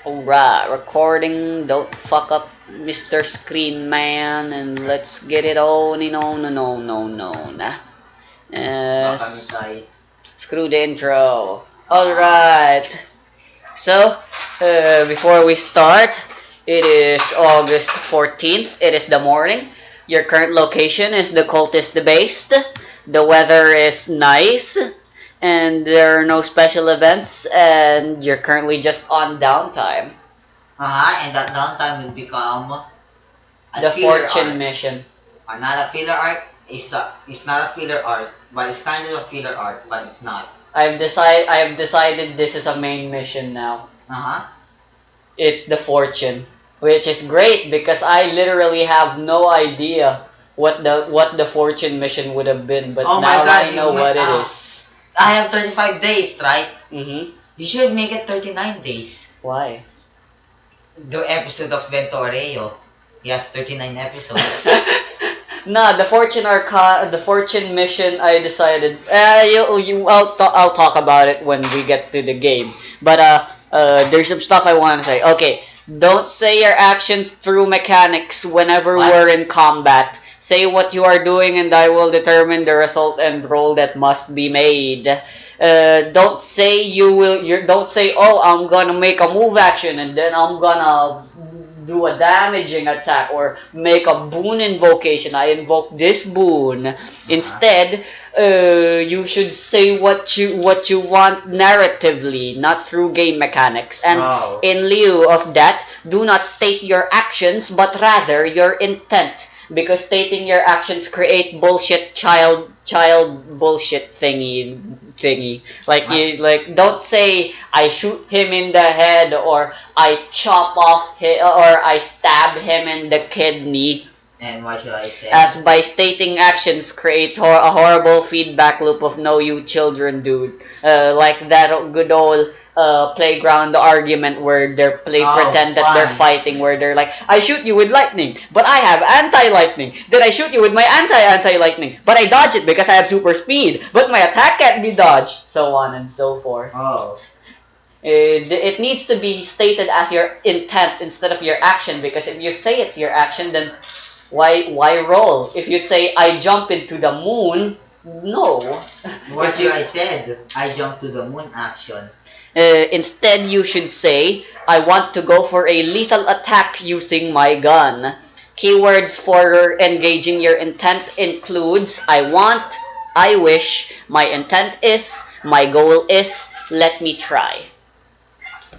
Alright, recording. Don't fuck up Mr. Screen Man, and let's get it on and on and on and on and on. Screw the intro. Alright. So, before we start, it is August 14th. It is the morning. Your current location is the cultist based. The weather is nice. And there are no special events, and you're currently just on downtime. And that downtime will become The fortune mission. Not a filler arc. It's not a filler arc, but it's kind of a filler arc, but it's not. I've decided this is a main mission now. It's the fortune, which is great because I literally have no idea what the fortune mission would have been, but now I know what it is. I have 35 days, right? Mm-hmm. You should make it 39 days. Why? The episode of Ventoreo. He has 39 episodes. Nah, the fortune mission. I decided. I'll talk about it when we get to the game. But there's some stuff I want to say. Okay, don't say your actions through mechanics whenever we're in combat. Say what you are doing, and I will determine the result and roll that must be made. Don't say don't say, oh, I'm gonna make a move action and then I'm gonna do a damaging attack or make a boon invocation. I invoke this boon. Instead, you should say what you want narratively, not through game mechanics. And in lieu of that, do not state your actions, but rather your intent. Because stating your actions create bullshit child bullshit thingy. Like don't say I shoot him in the head or I chop off or I stab him in the kidney. And what should I say? As by stating actions creates a horrible feedback loop of no you children, dude. Like that good old playground argument where they pretend that they're fighting, where they're like, I shoot you with lightning, but I have anti-lightning. Then I shoot you with my anti-lightning, but I dodge it because I have super speed, but my attack can't be dodged. So on and so forth. It needs to be stated as your intent instead of your action, because if you say it's your action, then why roll? If you say I jump into the moon, no. What I said? I jump to the moon action. Instead, you should say, I want to go for a lethal attack using my gun. Keywords for engaging your intent includes I want, I wish, my intent is, my goal is, let me try.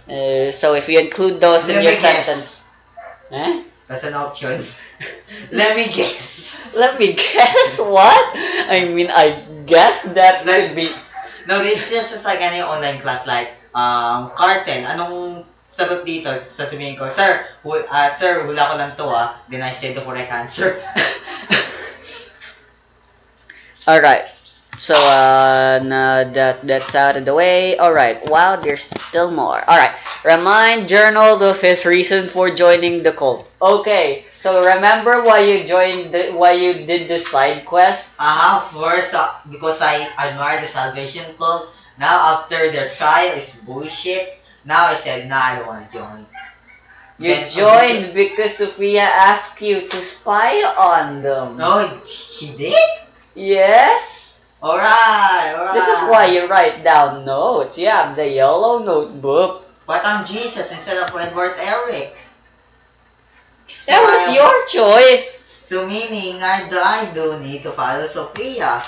So if you include those in your sentence... That's an option. Let me guess. Let me guess? What? I mean, I guess that could be... No, this is just like any online class, like, Carsten, anong sagot dito? Sasabihin ko, sir, hula ko lang to Then I said the correct answer. Alright. So, now that's out of the way. Alright, wow, there's still more. Alright, remind Journal of his reason for joining the cult. Okay, so remember why you did the side quest? First, because I admire the Salvation Cult. Now, after their trial is bullshit, now I said, nah, I don't want to join. You joined because Sophia asked you to spy on them. No, she did? Yes. Alright. This is why you write down notes. You have the yellow notebook. But I'm Jesus instead of Edward Eric. So that was your choice. So meaning I do need to follow Sophia.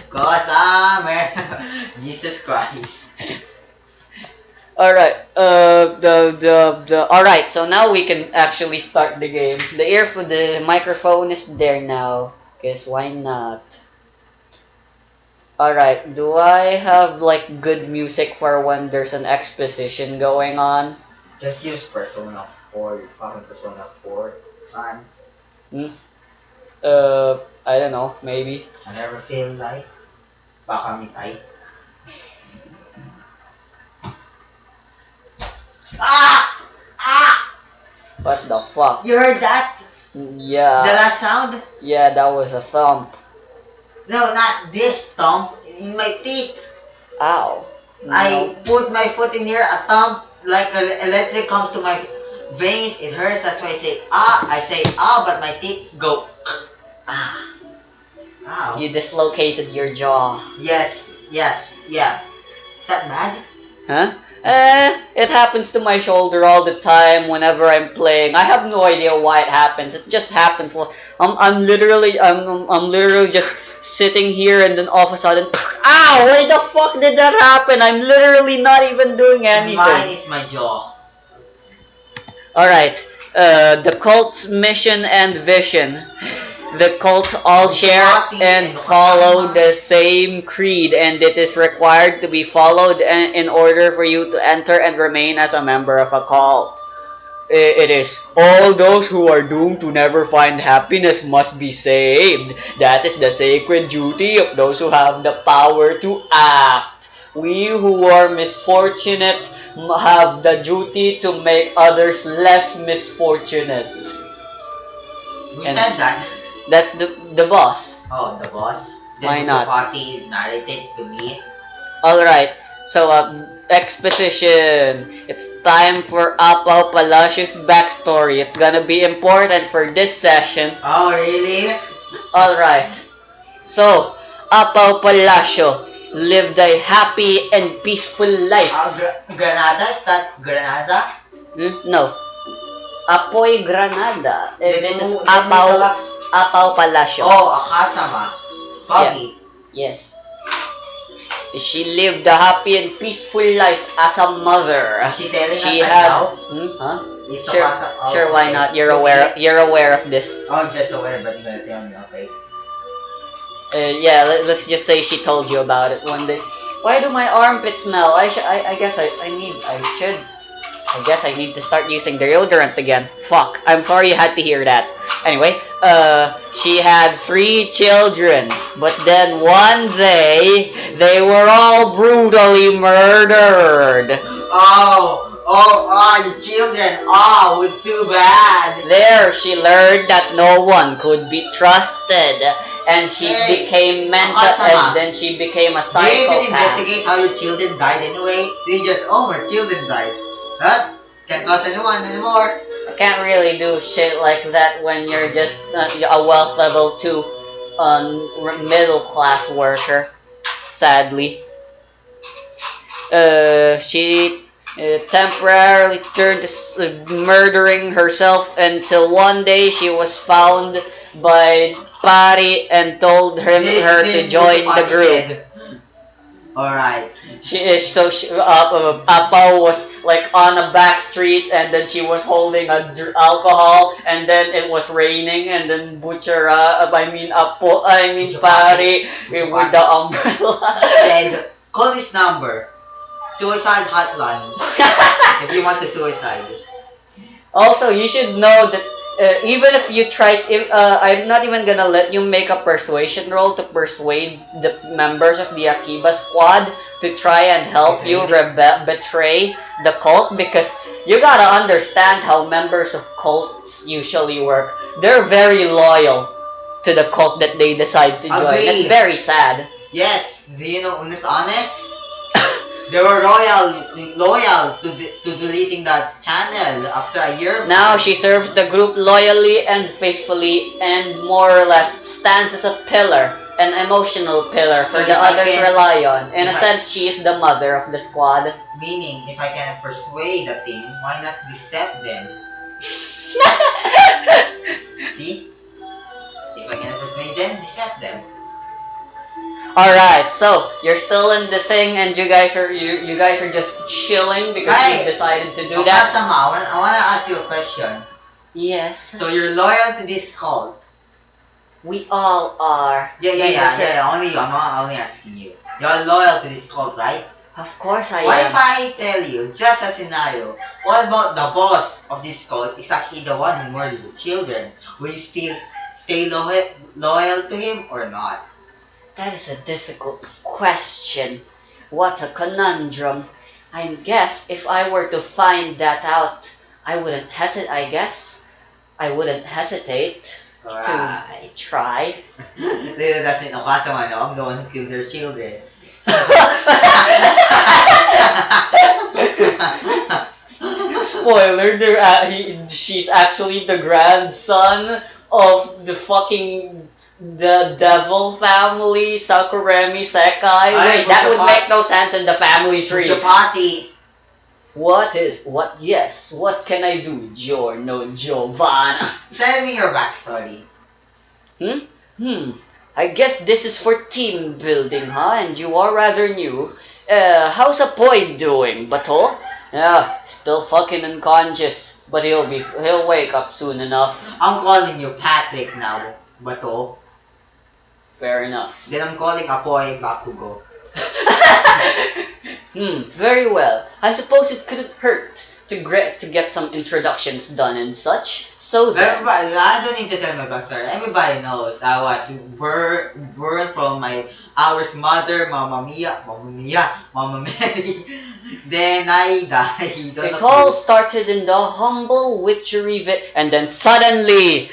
Cause Jesus Christ. Alright, alright, so now we can actually start the game. The microphone is there now. Guess why not? Alright, do I have like good music for when there's an exposition going on? Just use Persona 4, you fucking Persona 4 fan. I don't know, maybe. I never feel like baka mitay. What the fuck? You heard that? Yeah. The last sound? Yeah, that was a thump. No, not this thump. In my teeth. Ow. No. I put my foot in here, a thump. like electric comes to my veins, it hurts. That's why I say but my teeth go ah. Ow. You dislocated your jaw. Yes, yeah. Is that bad? Huh? It happens to my shoulder all the time whenever I'm playing. I have no idea why it happens. It just happens. Well, I'm literally just sitting here and then all of a sudden, ow! Why the fuck did that happen? I'm literally not even doing anything. Mine is my jaw. Alright, the cult's mission and vision. The cult all share and follow the same creed, and it is required to be followed in order for you to enter and remain as a member of a cult. It is all those who are doomed to never find happiness must be saved. That is the sacred duty of those who have the power to act. We who are misfortunate have the duty to make others less misfortunate. Who said that? That's the boss. Oh, the boss? Why Then not? Party narrated to me. Alright, so exposition. It's time for Apaw Palacios' backstory. It's gonna be important for this session. Oh, really? Alright, so Apaw Palacio lived a happy and peaceful life. Granada? Is that Granada? No. Apoy Granada. This is Then Apaw Palacio. Oh, Akasama. Foggy. Yes. She lived a happy and peaceful life as a mother. Is she telling She us had, now? huh? Is Sure, Akasa- sure. Why okay. not? You're aware of this. Oh, I'm just aware, but you're gonna tell me, okay? Yeah. Let's just say she told you about it one day. Why do my armpits smell? I guess I guess I need to start using deodorant again. Fuck. I'm sorry you had to hear that. Anyway, she had 3 children, but then one day they were all brutally murdered. You children. Oh, too bad. There, she learned that no one could be trusted, and she became mental, and then she became a Do you even psychopath. investigate how your children died anyway? Do you just, my children died? Huh? Can't trust anyone anymore. I can't really do shit like that when you're just a wealth level 2 middle class worker, sadly. She temporarily turned to murdering herself until one day she was found by Pari and told her to join the group. Alright. Apaw was like on a back street, and then she was holding alcohol, and then it was raining, and then Pari with the umbrella. Said, call this number. Suicide hotline. If you want to suicide. Also, you should know that even if you try, I'm not even gonna let you make a persuasion roll to persuade the members of the Akiba squad to try and help you betray the cult, because you gotta understand how members of cults usually work. They're very loyal to the cult that they decide to join. Agree. It's very sad. Yes. Do you know Unis Honest? They were loyal to deleting that channel after a year. Now she serves the group loyally and faithfully, and more or less stands as a pillar, an emotional pillar for So the if I others can- rely on. In a if I- sense, she is the mother of the squad. Meaning, if I can persuade a team, why not decept them? See? If I can persuade them, decept them. Alright, so you're still in the thing, and you guys are just chilling because Hey! you decided to do that. Kasama, I wanna ask you a question. Yes, So you're loyal to this cult? we all are. Yeah. Only you. I'm not only asking you. You're loyal to this cult, right? Of course I What am. if I tell you, just a scenario, what about the boss of this cult is actually the one who murdered the children? Will you still stay loyal to him or not? That is a difficult question. What a conundrum. I guess if I were to find that out, I wouldn't hesitate. I wouldn't hesitate to Alright. try. Little doesn't know Kasama, no? I'm the one who killed their children. spoiler, she's actually the grandson of the fucking the devil family, Sakuremi Sekai. Ay, Wait, that would Butchapati. make no sense in the family tree. Chapati. What can I do, Giorno Giovanna? Tell me your backstory. I guess this is for team building, huh? And you are rather new. How's Apoy doing, Bato? Yeah, still fucking unconscious, but he'll wake up soon enough. I'm calling you Patrick now, Bato. Fair enough. Then I'm calling Apoy Bakugo. Very well. I suppose it couldn't hurt to get some introductions done and such. So then, Everybody, I don't need to tell my backstory. Everybody knows I was born from my ours mother, Mama Mia, Mama Mary. Then I died. it all started in the humble witchery and then suddenly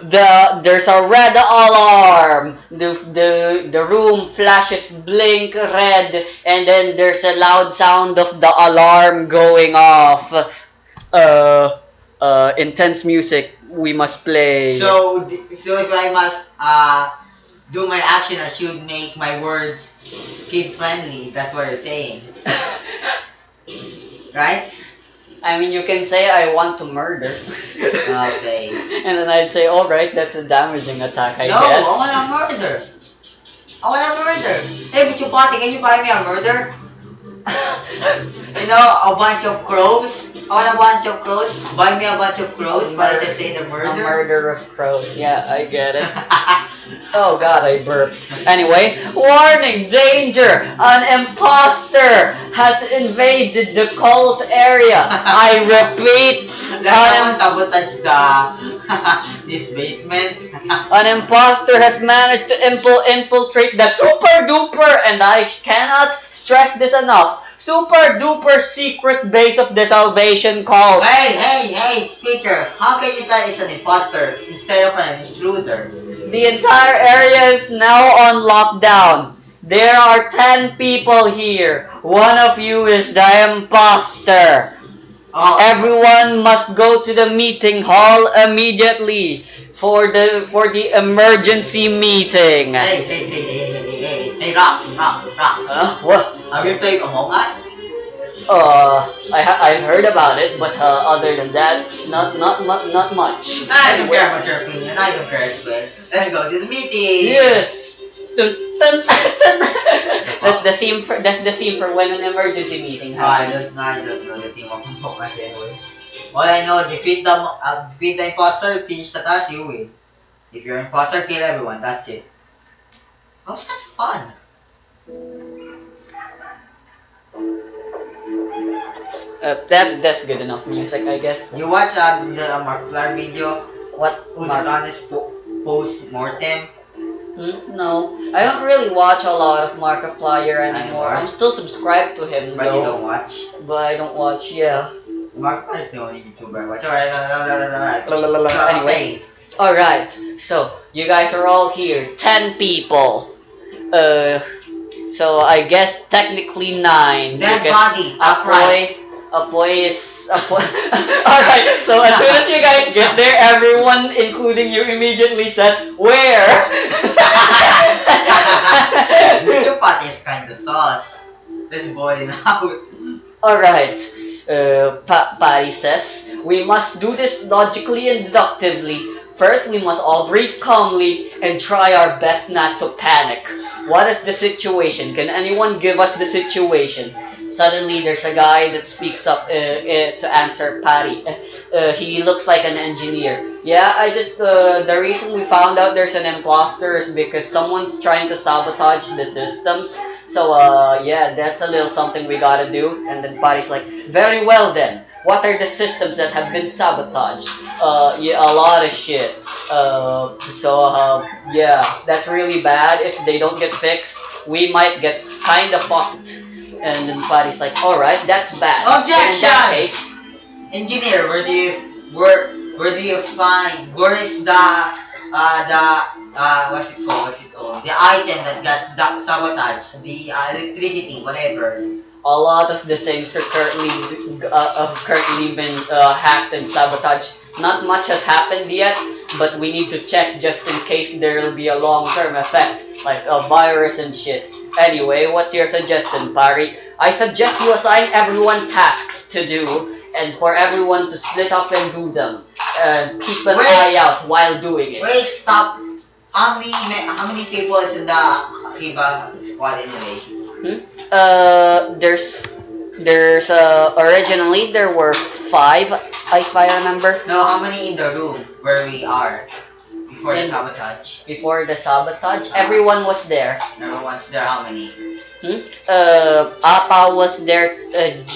there's a red alarm. The room flashes blink red, and then there's a loud sound of the alarm going off. Intense music we must play. So if I must do my action, I should make my words kid friendly. That's what you're saying, right? I mean, you can say I want to murder. Okay. And then I'd say, alright, that's a damaging attack, I No, guess. I want a murder. I want a murder. Hey, Bichupati, can you buy me a murder? You know, a bunch of crows. I want a bunch of crows. Buy me a bunch of crows, but I just say the A murder. murder of crows, yeah, I get it. Oh god, I burped. Anyway, warning, danger! An imposter has invaded the cult area. I repeat, Let someone sabotage the this basement. an imposter has managed to infiltrate the super duper, and I cannot stress this enough, super duper secret base of the Salvation Cult. Hey, speaker! How can you tell it's an imposter instead of an intruder? The entire area is now on lockdown. There are 10 people here. One of you is the imposter. Oh, Everyone must go to the meeting hall immediately for the emergency meeting. Hey, Rock. What? Have you played Among Us? I've heard about it, but other than that, not much. I don't care about your opinion. I don't care as well. Let's go to the meeting. Yes. Dun, dun, dun. That's the theme for when an emergency meeting happens. I don't know the team of Among Us anyway. All I know, defeat the imposter, finish the task, you win. If you're an imposter, kill everyone. That's it. How's that fun? That's good enough music, I guess. You watch the Markiplier video? What? Who Mark? dishonest post-mortem? No, I don't really watch a lot of Markiplier anymore. I'm still subscribed to him But you though. don't watch? But I don't watch. Yeah. Markiplier is the only YouTuber I watch. Alright, Anyway. Alright, so you guys are all here. 10 people. So I guess technically 9. Dead because body, upright. Apoy is Alright, so as soon as you guys get there, everyone, including you, immediately says, where? Your pot is kind of sauce. Let's boil it out. Alright, Patty says, we must do this logically and deductively. First, we must all breathe calmly and try our best not to panic. What is the situation? Can anyone give us the situation? Suddenly, there's a guy that speaks up to answer Patty. He looks like an engineer. Yeah, the reason we found out there's an imposter is because someone's trying to sabotage the systems. So, yeah, that's a little something we gotta do. And then Patty's like, very well then. What are the systems that have been sabotaged? Yeah, a lot of shit. Yeah, that's really bad. If they don't get fixed, we might get kinda fucked. And then Patty's like, alright, that's bad. Objection! In that case, Engineer, where do you find, where is what's it called? The item that got sabotaged, the electricity, whatever. a lot of the things are currently currently been hacked and sabotaged. Not much has happened yet, but we need to check just in case there'll be a long-term effect, like a virus and shit. Anyway, what's your suggestion, Pari? I suggest you assign everyone tasks to do, and for everyone to split up and do them. Keep an eye out while doing it. Wait, stop. How many people is in the Akiba squad anyway? There's originally there were 5, if I remember. No, how many in the room where we are before the sabotage? Before the sabotage, everyone was there. Everyone's there. How many? Apa was there,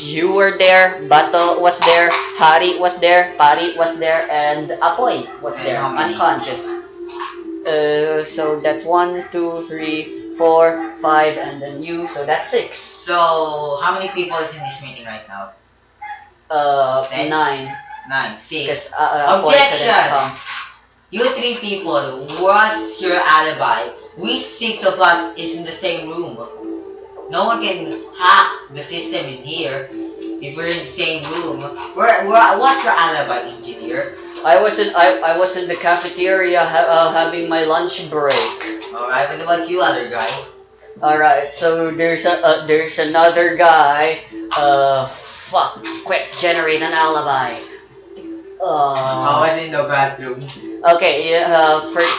you were there, Bato was there, Hari was there, Pari was there, and Apoy was And there, how many? unconscious. So that's 1, 2, 3, 4, 5, and then you, so that's 6. So how many people is in this meeting right now? 10? 9. 9, 6. Because Apoy couldn't Objection! come. You 3 people, what's your alibi? We 6 of us is in the same room. No one can hack the system in here if we're in the same room. What's your alibi, engineer? I was in the cafeteria having my lunch break. Alright, what about you, other guy? Alright, so there's another guy. Fuck, quick, generate an alibi. I was in the bathroom. Okay,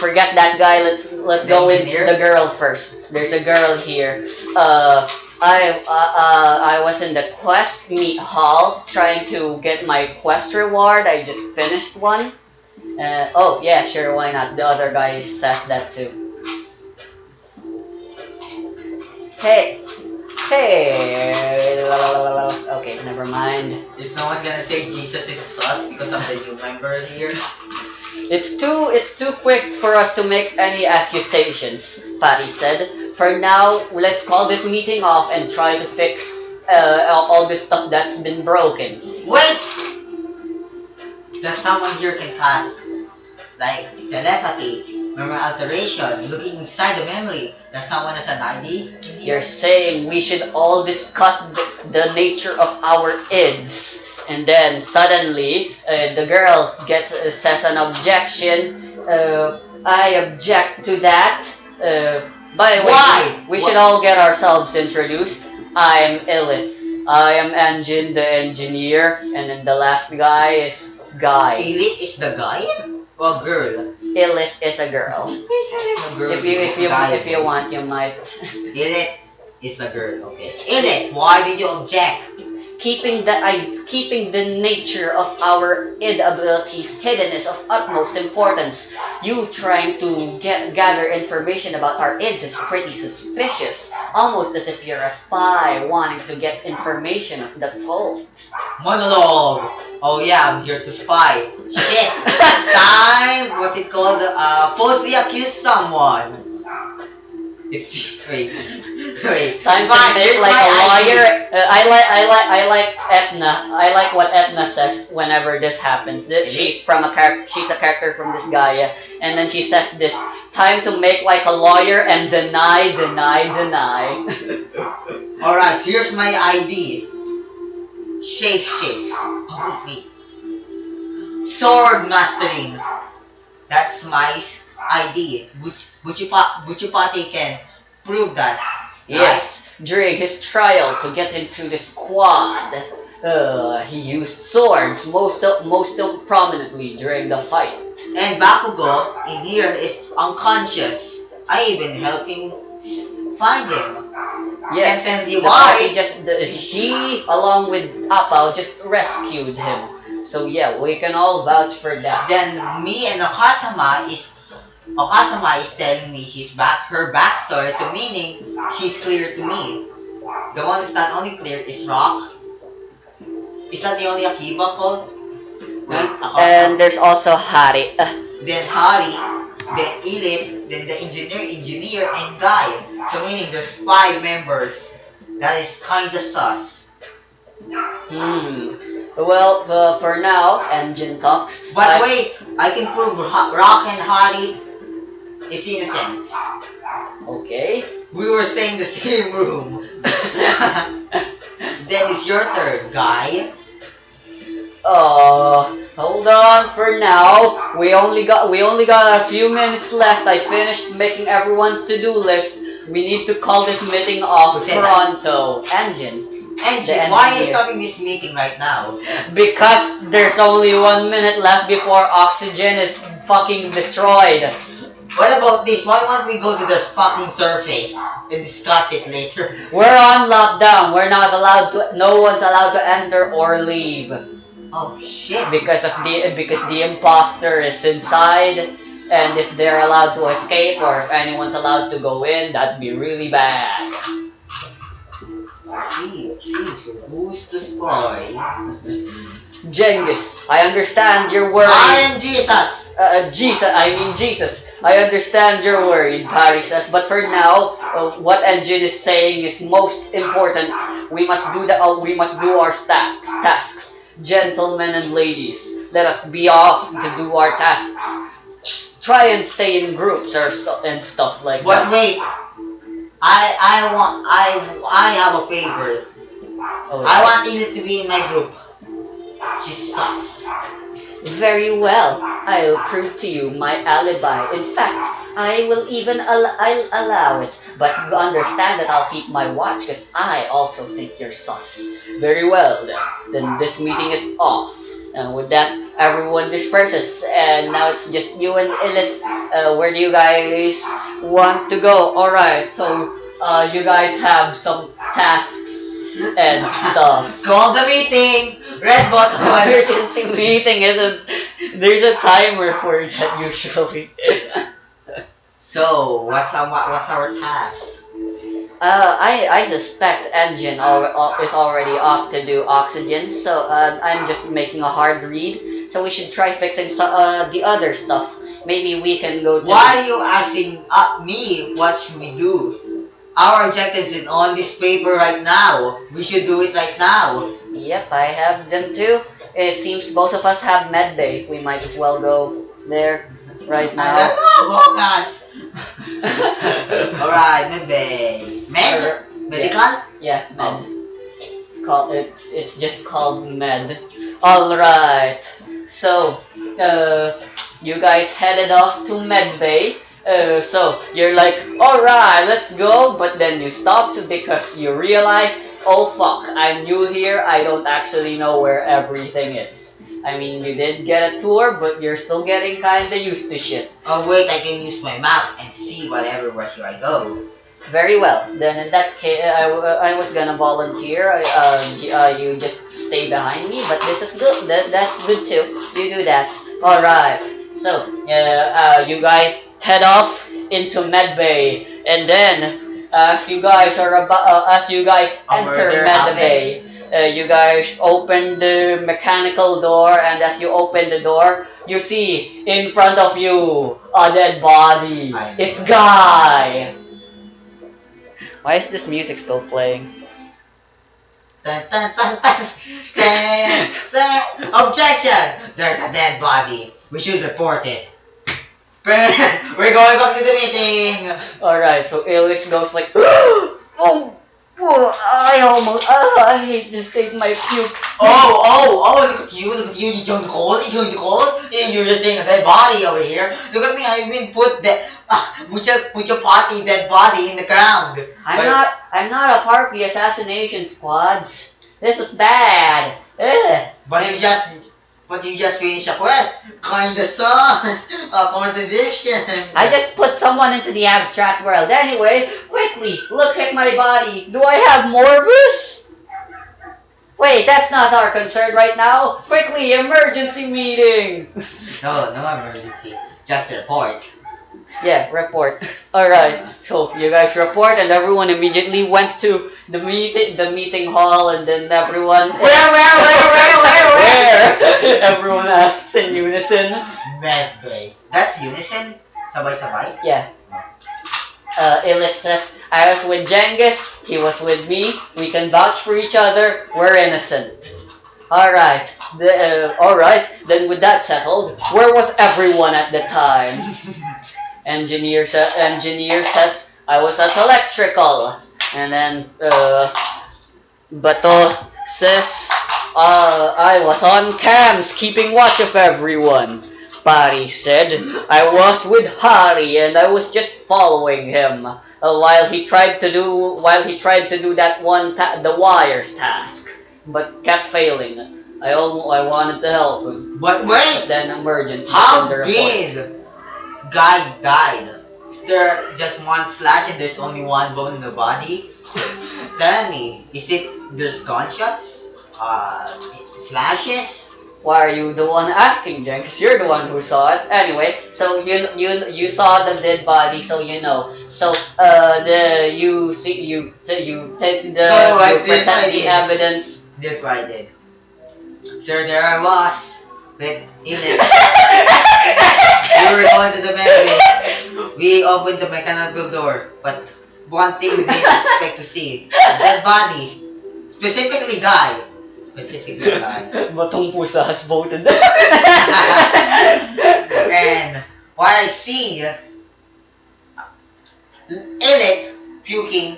forget that guy. Let's go with Engineer? the girl first. There's a girl here. I was in the quest meet hall trying to get my quest reward. I just finished one. Oh yeah, sure, why not? The other guy says that too. Hey. Okay, never mind. Is no one's gonna say Jesus is sus because I'm the new member here? It's too quick for us to make any accusations, Patty said. For now, let's call this meeting off and try to fix all this stuff that's been broken. Wait! There's someone here can cast like telepathy, memory alteration, looking inside the memory. There's someone has an ID in here. You're saying we should all discuss the nature of our ids. And then suddenly, the girl says an objection. I object to that. By the way, Why? we should all get ourselves introduced. I'm Illith. I am Engine, the engineer, and then the last guy is Guy. Elite is the guy or girl? Illith is a girl. A girl. If you want, you might. Elite is the girl. Okay. Elite, why do you object? Keeping the nature of our id abilities hidden is of utmost importance. You trying to gather information about our ids is pretty suspicious. Almost as if you're a spy wanting to get information of the cult. Monologue. Oh yeah, I'm here to spy. Shit. Time. What's it called? Falsely accuse someone. It's wait. Time to Fine, make here's like my a lawyer. ID. I like Etna. I like what Etna says whenever this happens. She's a character from this Gaia, and then she says this: time to make like a lawyer and deny. Alright, here's my ID. Shapeshift. Oh wait. Sword mastering. That's my ID. Buchipati can prove that. Yes, during his trial to get into the squad, he used swords most prominently during the fight. And Bakugo in here is unconscious. I even helped him find him. Yes, And then the party he along with Apao just rescued him. So yeah, we can all vouch for that. Then me and Okasama is telling me her backstory, so meaning she's clear to me. The one that's not only clear is Rock. Is that the only Akiba called? And there's also Hari. Then Hari, then Elite, then the engineer, and Guy. So meaning there's 5 members. That is kinda sus. Well, for now, Engine talks. But wait, I can prove Rock and Hari is innocent. Okay. We were staying in the same room. Then it's your turn, Guy. Hold on for now. We only got a few minutes left. I finished making everyone's to-do list. We need to call this meeting off Who said that? pronto. Engine. Engine, why are you stopping this meeting right now? Because there's only 1 minute left before oxygen is fucking destroyed. What about this? Why don't we go to the fucking surface and discuss it later? We're on lockdown. We're not allowed to. No one's allowed to enter or leave Oh shit. because the imposter is inside, and if they're allowed to escape or if anyone's allowed to go in, that'd be really bad. See, so who's the spy? Genghis, I understand you're worried. I am Jesus! Jesus. I understand you're worried, Parry says, but for now, what Engine is saying is most important. We must do our tasks. Gentlemen and ladies, let us be off to do our tasks. Try and stay in groups and stuff like But that. wait, I have a favor. Oh, I want Edith to be in my group. She's sus. Very well. I'll prove to you my alibi. In fact, I will even I'll allow it. But you understand that I'll keep my watch because I also think you're sus. Very well then. Then this meeting is off. And with that, everyone disperses. And now it's just you and Elith. Where do you guys want to go? Alright, so you guys have some tasks and stuff. Call the meeting! Red button! Emergency meeting isn't. There's a timer for that usually. So, what's our task? I suspect Engine is already off to do oxygen, so I'm just making a hard read. So we should try fixing the other stuff. Maybe we can go to. Why are you asking me what should we do? Our objectives is on this paper right now. We should do it right now. Yep, I have them too. It seems both of us have med bay. We might as well go there right I now. don't know about us. Alright, medbay. Medical? Yeah, med. It's just called med. All right. So, you guys headed off to med bay. So you're like, all right, let's go. But then you stopped because you realized, oh fuck, I'm new here. I don't actually know where everything is. I mean, you did get a tour, but you're still getting kinda used to shit. Oh wait, I can use my map and see where should I go. Very well. Then in that case, I was gonna volunteer. You just stay behind me, but this is good. That's good too. You do that. All right. So you guys head off into medbay, and then as you guys enter medbay, you guys open the mechanical door, and as you open the door, you see in front of you a dead body. It's Guy. Why is this music still playing? Dun, dun, dun, dun, dun, dun. Objection! There's a dead body. We should report it. We're going back to the meeting. Alright, so Elif goes like, oh, I hate to state my puke. Look at you, you joined the cold, and you're just saying a dead body over here. Look at me, I've been put your potty dead body in the ground. I'm not a part of the assassination squads. This is bad. Ugh. But you just finished a quest. Kinda sucks. A contradiction. I just put someone into the abstract world. Anyway, quickly, look at my body. Do I have Morbus? Wait, that's not our concern right now. Quickly, emergency meeting. No emergency. Just report. Yeah, report. Alright, so you guys report, and everyone immediately went to the meeting hall, and then everyone... Where? Everyone asks in unison. Medbay. That's unison? Sabay-sabay? Yeah. Elith says, I was with Genghis, he was with me, we can vouch for each other, we're innocent. Alright, then with that settled, where was everyone at the time? Engineer says, I was at electrical. And then, Bato says, I was on cams keeping watch of everyone. Patty said. I was with Harry and I was just following him while he tried to do that the wires task, but kept failing. I wanted to help him, But but wait! then emergent How opened the report. did guy died? Is there just one slash and there's only one bone in the body? Tell me, is it there's gunshots? Slashes? Why are you the one asking, Jen? 'Cause you're the one who saw it. Anyway, so you saw the dead body, so you know. So you take the No, I you did, present I the did. evidence. That's what I did. Sir, there I was. With in it. We were going to the med bay. We opened the mechanical door, but one thing we didn't expect to see, a dead body. Specifically guy. Specifically guy. Batong pusa has voted. And what I see, Elliot puking,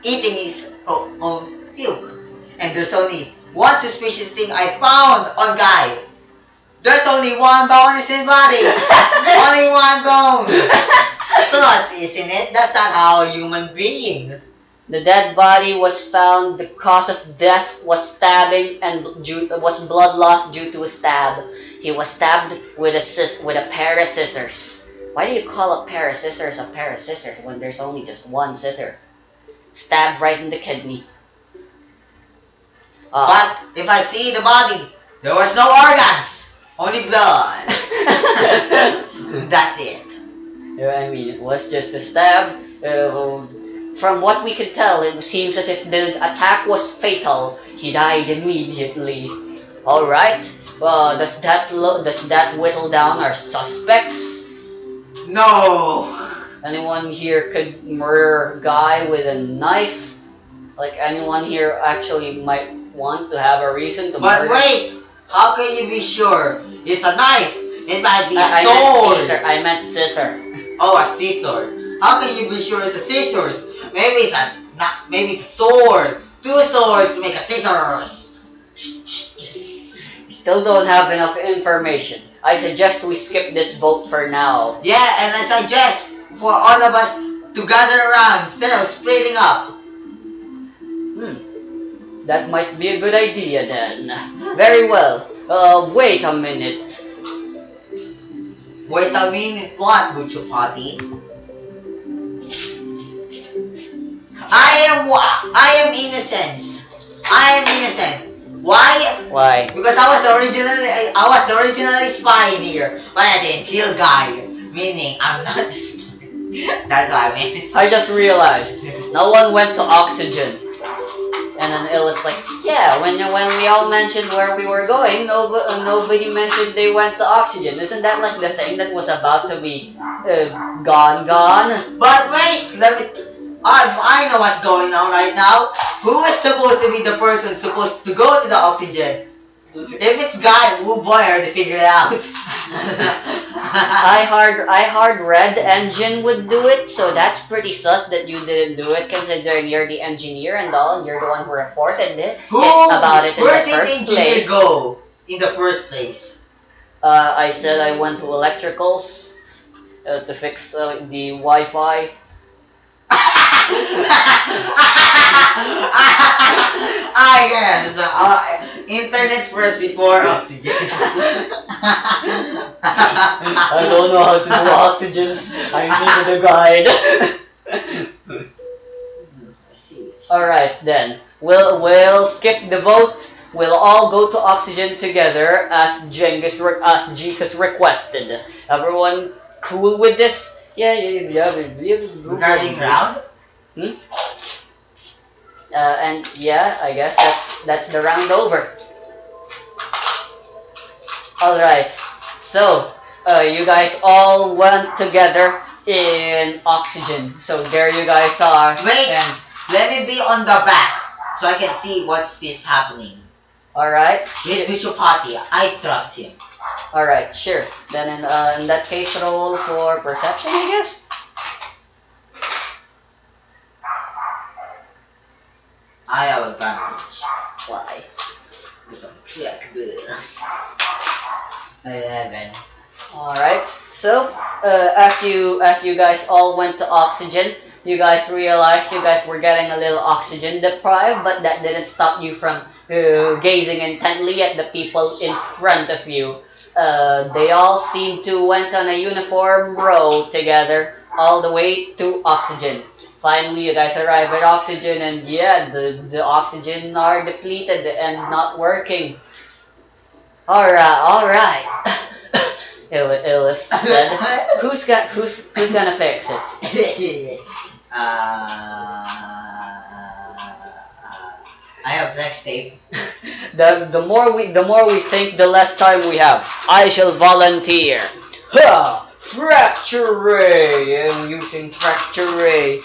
eating his own puke. And there's only one suspicious thing I found on guy. There's only one bone in his body. Only one bone. Sus, isn't it? That's not how a human being. The dead body was found. The cause of death was stabbing and was blood loss due to a stab. He was stabbed with a pair of scissors. Why do you call a pair of scissors when there's only just one scissor? Stabbed right in the kidney. But if I see the body, there was no organs, only blood. That's it. I mean, it was just a stab. From what we could tell, it seems as if the attack was fatal. He died immediately. All right. Well, does that whittle down our suspects? No. Anyone here could murder a guy with a knife? Like anyone here actually might want to have a reason to But murder? wait, how can you be sure? It's a knife. It might be a I sword. meant scissor. Oh, a scissor. How can you be sure it's a scissors? Maybe it's a sword. Two swords to make a scissors. Still don't have enough information. I suggest we skip this vote for now. Yeah, and I suggest for all of us to gather around instead of splitting up. That might be a good idea then. Very well. Wait a minute. Wait a minute, what, Bucho Potty? I am innocent. I am innocent. Why? Why? Because I was the originally spy in here, but I didn't kill guy. Meaning I'm not the spy. That's what I mean. I just realized no one went to oxygen. And then it was like, yeah, when we all mentioned where we were going, nobody mentioned they went to oxygen. Isn't that like the thing that was about to be gone? But wait, I know what's going on right now. Who is supposed to be the person supposed to go to the oxygen? If it's guy, who boy are they figure it out? I hard read engine would do it, so that's pretty sus that you didn't do it, considering you're the engineer and all, and you're the one who reported it about it in Where the did first engineer place. go in the first place? I said I went to electricals to fix the Wi-Fi. Yes, internet first before oxygen. I don't know how to do oxygens. I needed a guide. Alright then. We'll skip the vote. We'll all go to oxygen together as Jesus requested. Everyone cool with this? Yeah. Regarding round? And yeah, I guess that's the round over. Alright, so you guys all went together in oxygen. So there you guys are. Wait, And let me be on the back so I can see what's happening. alright, With Bishop Hati, I trust him. alright, sure. Then in that case, roll for perception, I guess. I have advantage. Why? Because I'm 11. Alright, so as you guys all went to oxygen, you guys realized you guys were getting a little oxygen deprived, but that didn't stop you from gazing intently at the people in front of you. They all seemed to went on a uniform row together all the way to oxygen. Finally, you guys arrive at oxygen, and yeah, the oxygen are depleted and not working. Alright. Illith said. Who's gonna fix it? I have sex tape. The more we think, the less time we have. I shall volunteer. Ha! Fracture Ray! I'm using Fracture Ray.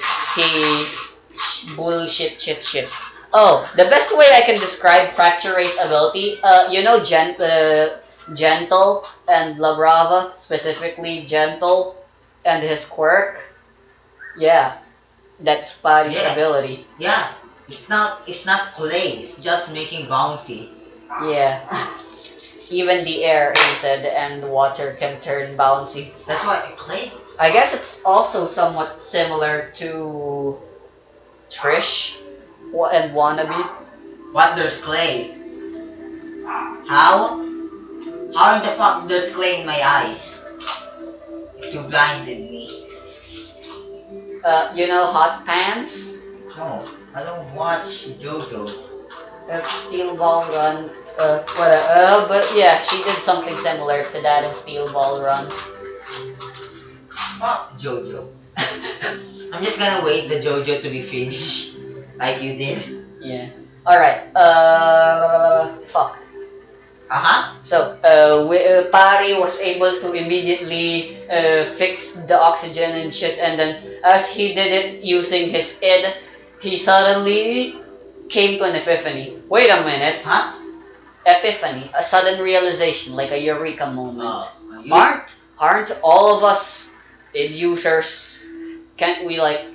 Bullshit shit. Oh, the best way I can describe Fracture Ray's ability, Gentle and La Brava, specifically Gentle and his quirk. Yeah, that's Patty's ability. Yeah, it's not clay. It's just making bouncy. Yeah. Even the air, he said, and water can turn bouncy. That's why clay. I guess it's also somewhat similar to Trish and Wannabe. What, there's clay? How? How in the fuck there's clay in my eyes? You blinded me. You know Hot Pants? No, I don't watch JoJo. Steel Ball Run, whatever. But yeah, she did something similar to that in Steel Ball Run. Fuck JoJo. I'm just gonna wait the JoJo to be finished, like you did. Yeah. Alright, fuck. So, Pari was able to immediately fix the oxygen and shit, and then as he did it using his id, he suddenly came to an epiphany. Wait a minute. Epiphany, a sudden realization, like a eureka moment. Aren't all of us id users? Can't we like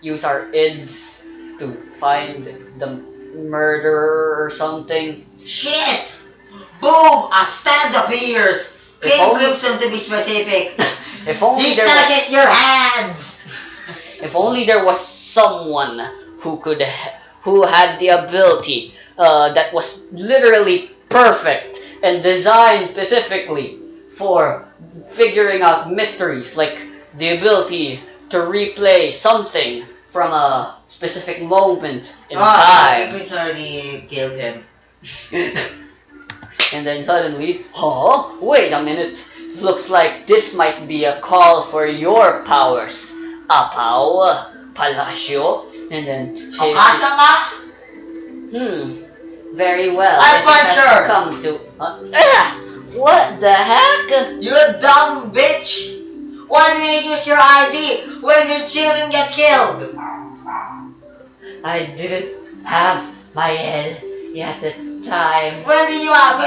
use our ids to find the murderer or something? Shit! Boom! A stand of ears! King Crimson to be specific! If only These there target your hands! If only there was someone who had the ability that was literally perfect and designed specifically for figuring out mysteries, like the ability to replay something from a specific moment in time. King Crimson already killed him. And then suddenly, oh, wait a minute. Looks like this might be a call for your powers. Apaw, Palacio. And then she... very well. I punch her! Come to... what the heck? You dumb bitch! Why do you use your ID when your children get killed? I didn't have my head at the time. When do you have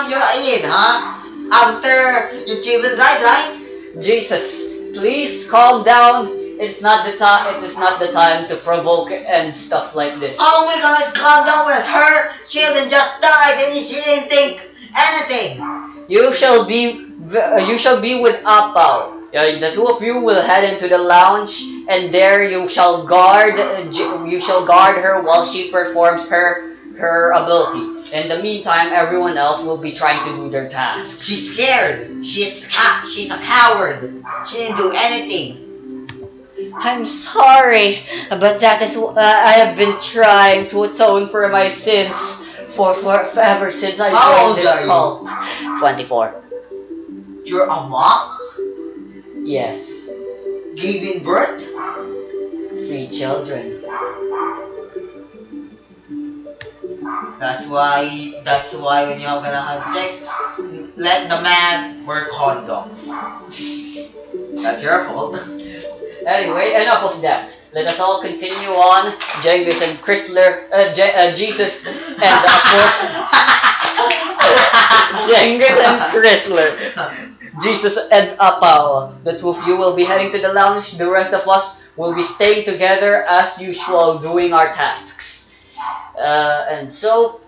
your ID, huh? After your children died, right? Jesus, please calm down. It's not the time. It is not the time to provoke and stuff like this. Oh my God, calm down with her. Children just died and she didn't think anything. You shall be with Apao. The two of you will head into the lounge, and there you shall guard her while she performs her ability. In the meantime, everyone else will be trying to do their tasks. She's scared. She's a coward. She didn't do anything. I'm sorry, but that is I have been trying to atone for my sins for ever since I joined this cult. 24. You're a monk? Yes. Giving birth? 3 children. That's why when you're gonna have sex, let the man wear condoms. That's your fault. Anyway, enough of that. Let us all continue on. Jengus and Chrysler, Jesus and Jengus and Chrysler. Jesus and Apao. The two of you will be heading to the lounge. The rest of us will be staying together as usual doing our tasks. And so,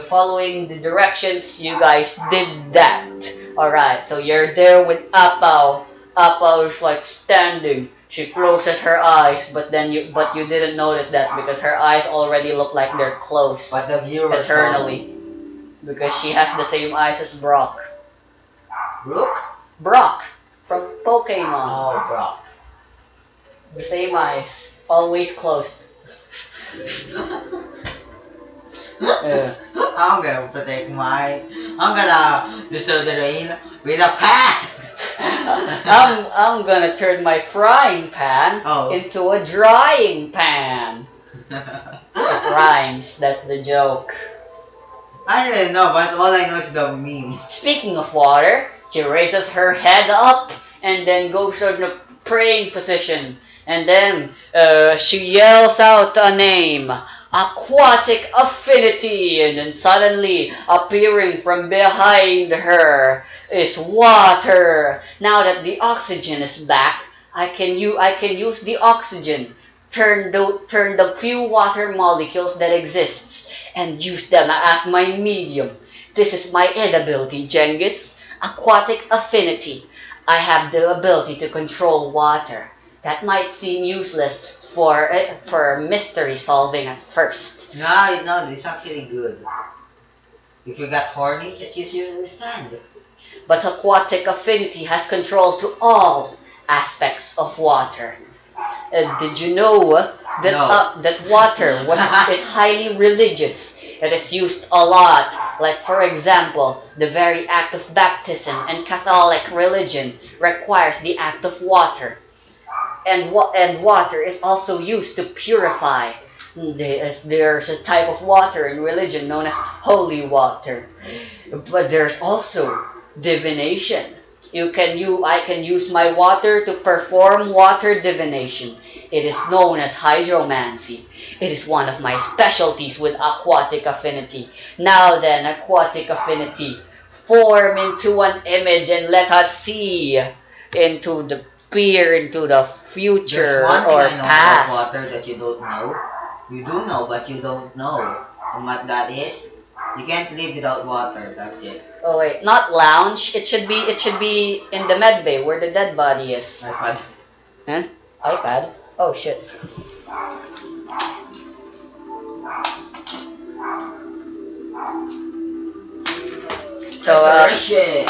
following the directions, you guys did that. Alright, so you're there with Apao. Apao is like standing. She closes her eyes, but you didn't notice that because her eyes already look like they're closed But the viewers eternally. Because she has the same eyes as Brock. Brooke? Brock from Pokemon. Oh, Brock. The same eyes, always closed. I'm gonna protect my. I'm gonna disturb the rain with a pan. I'm gonna turn my frying pan into a drying pan. It rhymes, that's the joke. I didn't know, but all I know is the meme. Speaking of water, she raises her head up and then goes in a praying position. And then she yells out a name, Aquatic Affinity, and then suddenly appearing from behind her is water. Now that the oxygen is back, I can use the oxygen, turn the few water molecules that exists, and use them as my medium. This is my ability, Genghis. Aquatic Affinity. I have the ability to control water. That might seem useless for mystery solving at first. No, it's actually good. If you got horny, just use your stand. But Aquatic Affinity has control to all aspects of water. Did you know that water is highly religious? It is used a lot. Like for example, the very act of baptism in Catholic religion requires the act of water. And water is also used to purify. There's a type of water in religion known as holy water. But there's also divination. I can use my water to perform water divination. It is known as hydromancy. It is one of my specialties with Aquatic Affinity. Now then, Aquatic Affinity, form into an image and let us see peer into the future There's one thing or I know past. about water that you don't know. You do know, but you don't know. And what that is? You can't live without water. That's it. Oh wait, not lounge. It should be in the med bay where the dead body is. iPad. Huh? iPad? Oh shit. So Shit.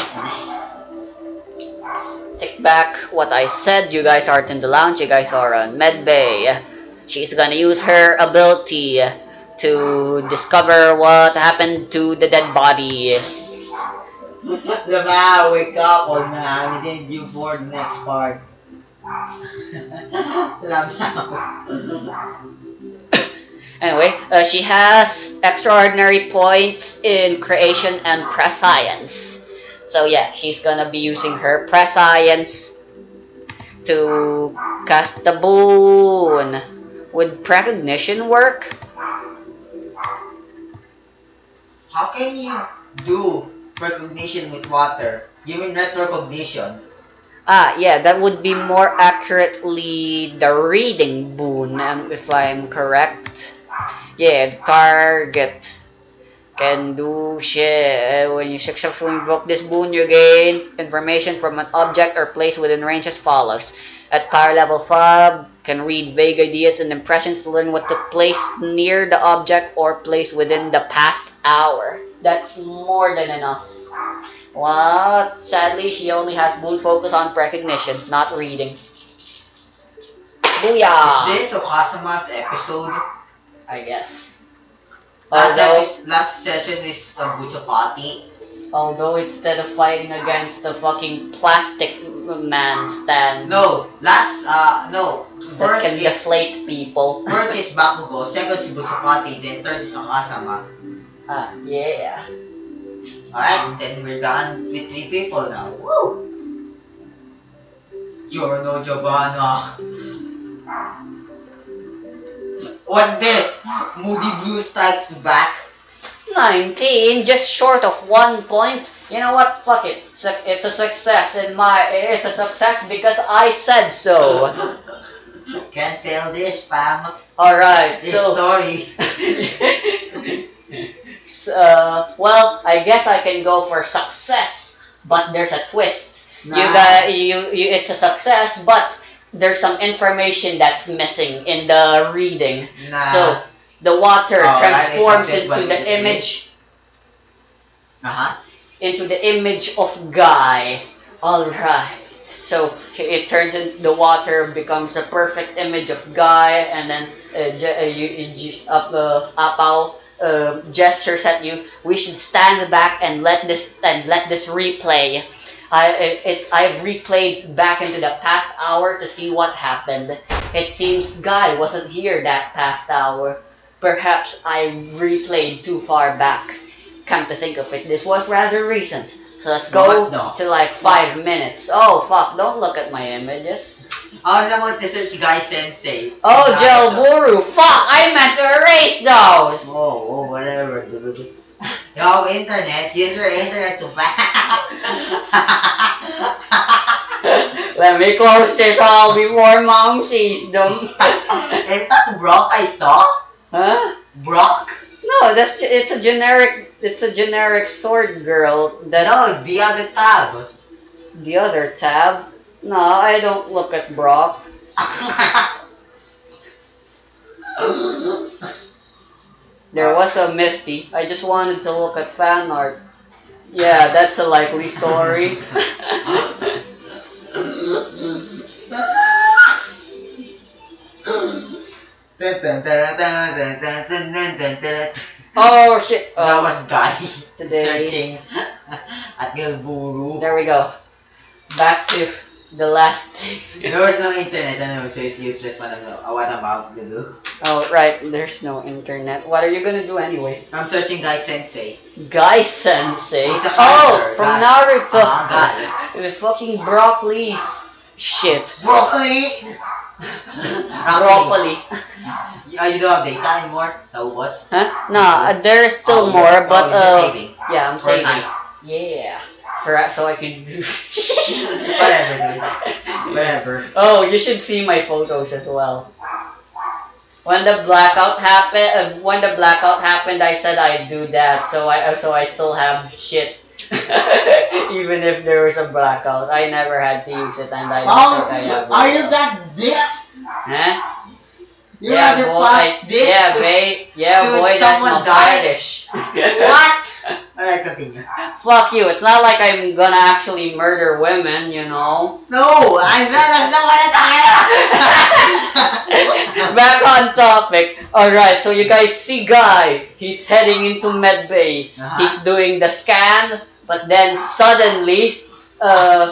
take back what I said. You guys aren't in the lounge. You guys are on med bay. She's gonna use her ability to discover what happened to the dead body. Lamau, wake up, old man. We didn't do for the next part. Lamau. Anyway, she has extraordinary points in creation and prescience. So yeah, she's gonna be using her prescience to cast the boon. Would precognition work? How can you do recognition with water? You mean retrocognition? Ah, yeah, that would be more accurately the reading boon, if I'm correct. Yeah, the target can do shit. When you successfully invoke this boon, you gain information from an object or place within range as follows. At power level 5, can read vague ideas and impressions to learn what took place near the object or place within the past hour. That's more than enough. What? Sadly, she only has boon focus on precognition, not reading. Booyah! Is this Okasama's episode? I guess. Last session is Buchapati. Although instead of fighting against the fucking plastic man stand No, that can deflate people. First is Bakugo, second is Buchapati, then third is Okasama. Ah, yeah. Alright, then we're done with 3 people now. Woo! Giorno Giovanna. What's this? Moody Blue Strikes Back? 19, just short of 1 point. You know what? Fuck it. It's a success it's a success because I said so. Can't fail this, fam. Alright, This so story. Well, I guess I can go for success, but there's a twist. Nah. It's a success, but there's some information that's missing in the reading. Nah. So the water Oh, transforms that is into the success, image Uh-huh. into the image of Guy. All right. So it turns in the water becomes a perfect image of Guy, and then Apaw gestures at you. We should stand back and let this replay. I've replayed back into the past hour to see what happened. It seems Guy wasn't here that past hour. Perhaps I replayed too far back. Come to think of it, this was rather recent. So let's go What? No. to like 5 minutes. Oh fuck, don't look at my images. I was about to search Guy Sensei. Oh, Guy- Jelburu! Fuck, I meant to erase those! Oh, whatever, dude. Yo, internet, use your internet to Let me close this all before mom sees them. Is that Brock I saw? Huh? Brock? No, it's a generic sword girl. That No, the other tab. The other tab. No, I don't look at Brock. There was a Misty. I just wanted to look at fan art. Yeah, that's a likely story. Oh shit! That was Guy today. searching at Gilburu. There we go. Back to the last thing. There was no internet anyway, so it's useless what I'm about to do. Oh right, there's no internet. What are you gonna do anyway? I'm searching Guy Sensei. Guy Sensei. He's a Oh, character, from Guy. Naruto. Guy. The fucking broccoli's shit. Broccoli! Broccoli. You don't have data anymore? Naubos? Huh? Nah, there's still Oh, more, you're- but you're saving. yeah, I'm For saving. night. Yeah, so I can. Whatever, dude. Whatever. Oh, you should see my photos as well. When the blackout happened, I said I'd do that. So I still have shit. Even if there was a blackout, I never had to use it, and I don't think I have. Are you that this? Huh? You yeah, rather boy. fuck this? Yeah, babe. Yeah, Dude, boy. That's someone my died? fetish. What? Alright, continue. Fuck you. It's not like I'm gonna actually murder women, you know. No, that's not what I'm Back on topic. Alright, so you guys see Guy. He's heading into medbay. He's doing the scan, but then suddenly,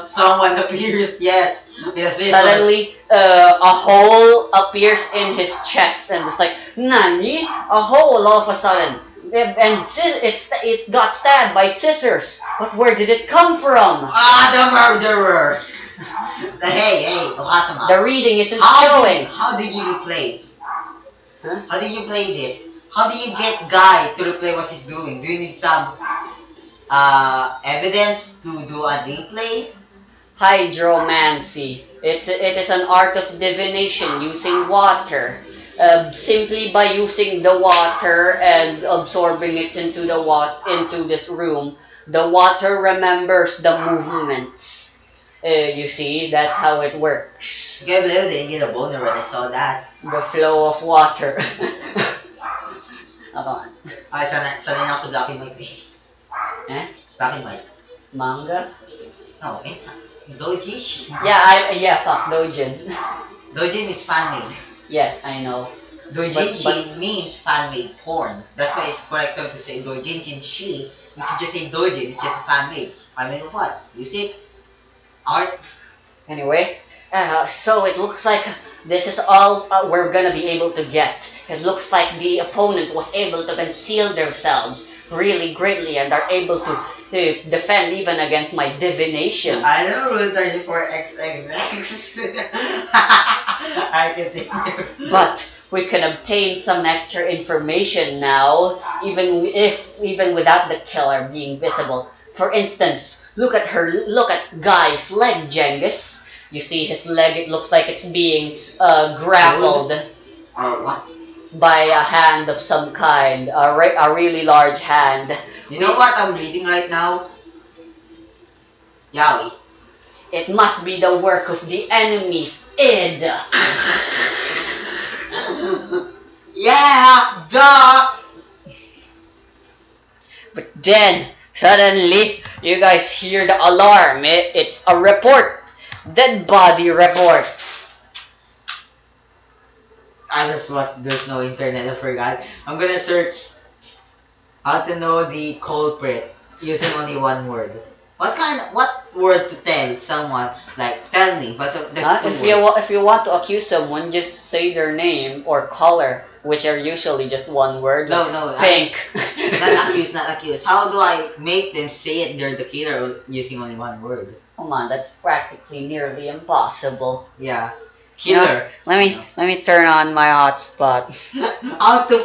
Someone appears, yes. Yes, yes. suddenly, a hole appears in his chest, and it's like, Nani? A hole all of a sudden. And it's got stabbed by scissors. But where did it come from? Ah, the murderer! Hey, Okasama. The reading isn't How showing. did you replay? Huh? How did you play this? How do you get Guy to replay what he's doing? Do you need some evidence to do a replay? Hydromancy. It is an art of divination using water. Simply by using the water and absorbing it into this room, the water remembers the movements. You see, that's how it works. I can't believe I didn't get a boner when I saw that. The flow of water. Oh, come on. Ay, sanay na ako sa black and white eh. Eh? Black and white. Manga? No, eh. Doji? Yeah, fuck, Dojin. Dojin is fan-made. Yeah, I know. Doujinshi means fan-made porn. That's why it's correct to say doujinshi. You should just say doujin, it's just a fan-made. Fan-made of what? Music? Art? Anyway, so it looks like this is all we're gonna be able to get. It looks like the opponent was able to conceal themselves really greatly and are able to defend even against my divination. I know Rule 34XXX. I continue. But we can obtain some extra information now, even without the killer being visible. For instance, look at Guy's leg, Genghis. You see his leg, it looks like it's being grappled. Or what? by a hand of some kind, a really large hand. You know what I'm reading right now? Yaoi. It must be the work of the enemy's id. Yeah, duh! But then, suddenly, you guys hear the alarm. It's a report. Dead body report. There's no internet, I forgot. I'm gonna search how to know the culprit using only one word. What word to tell someone? Like, tell me, but that's two words. If you want to accuse someone, just say their name or color, which are usually just one word. No, no, Pink. not accused, not accused. How do I make them say it they're the killer using only one word? Come on, that's practically nearly impossible. Yeah. Killer. Let me turn on my hotspot. How to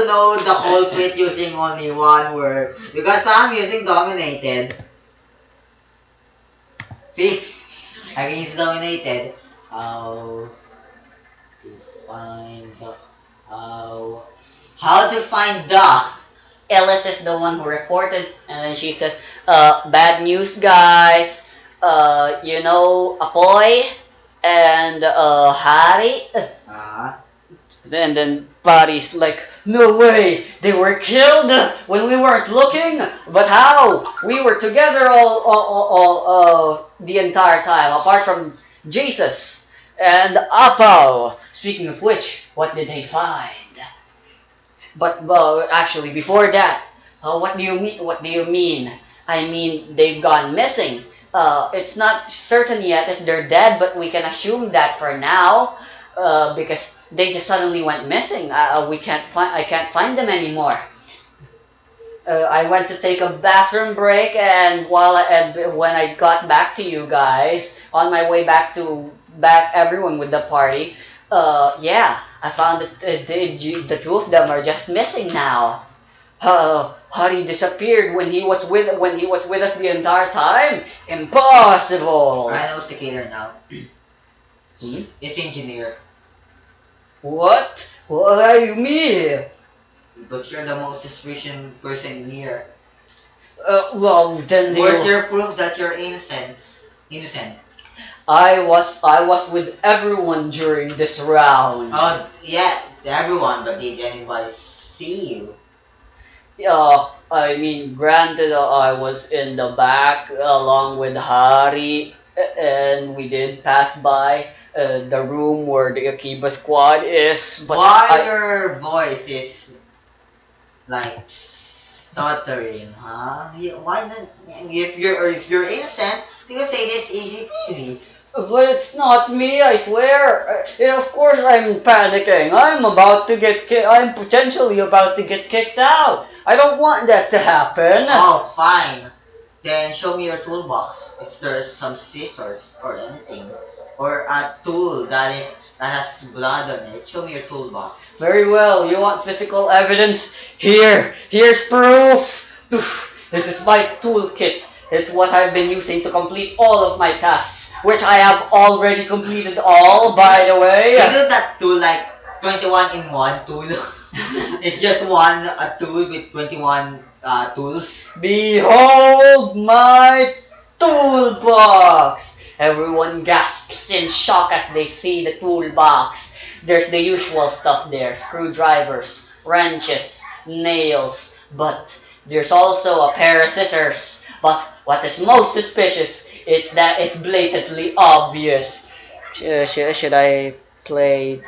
know the culprit using only one word? Because I'm using dominated. See? I can use dominated. How to find the how to find the Ellis is the one who reported, and then she says, bad news, guys. You know, Apoy and Harry. Then Buddy's like, no way, they were killed when we weren't looking. But how? We were together the entire time, apart from Jesus and Apo. Speaking of which, what did they find? But actually, before that, what do you mean? What do you mean? I mean, they've gone missing. It's not certain yet if they're dead, but we can assume that for now, because they just suddenly went missing. I can't find them anymore. I went to take a bathroom break, and when I got back to you guys, on my way back everyone with the party, yeah, I found that the two of them are just missing now. Harry disappeared when he was with us the entire time. Impossible. I know it's the killer now. Hmm? It's engineer. What? What do you mean? Because you're the most suspicious person in here. Well, then Where's your proof that you're innocent? Innocent. I was with everyone during this round. Oh yeah, everyone, but did anybody see you? I mean, granted, I was in the back along with Hari, and we did pass by the room where the Akiba squad is. But Why your voice is like stuttering, huh? Why not? If you're innocent, you can say this easy peasy. But it's not me, I swear. Of course I'm panicking. I'm potentially about to get kicked out. I don't want that to happen. Oh, fine. Then show me your toolbox. If there's some scissors or anything, or a tool that has blood on it, show me your toolbox. Very well. You want physical evidence? Here's proof. This is my toolkit. It's what I've been using to complete all of my tasks, which I have already completed all, by the way. You do that tool like 21 in one tool. It's just a tool with 21 tools. Behold my toolbox! Everyone gasps in shock as they see the toolbox. There's the usual stuff there, screwdrivers, wrenches, nails, but there's also a pair of scissors. But what is most suspicious is that it's blatantly obvious. Should I play?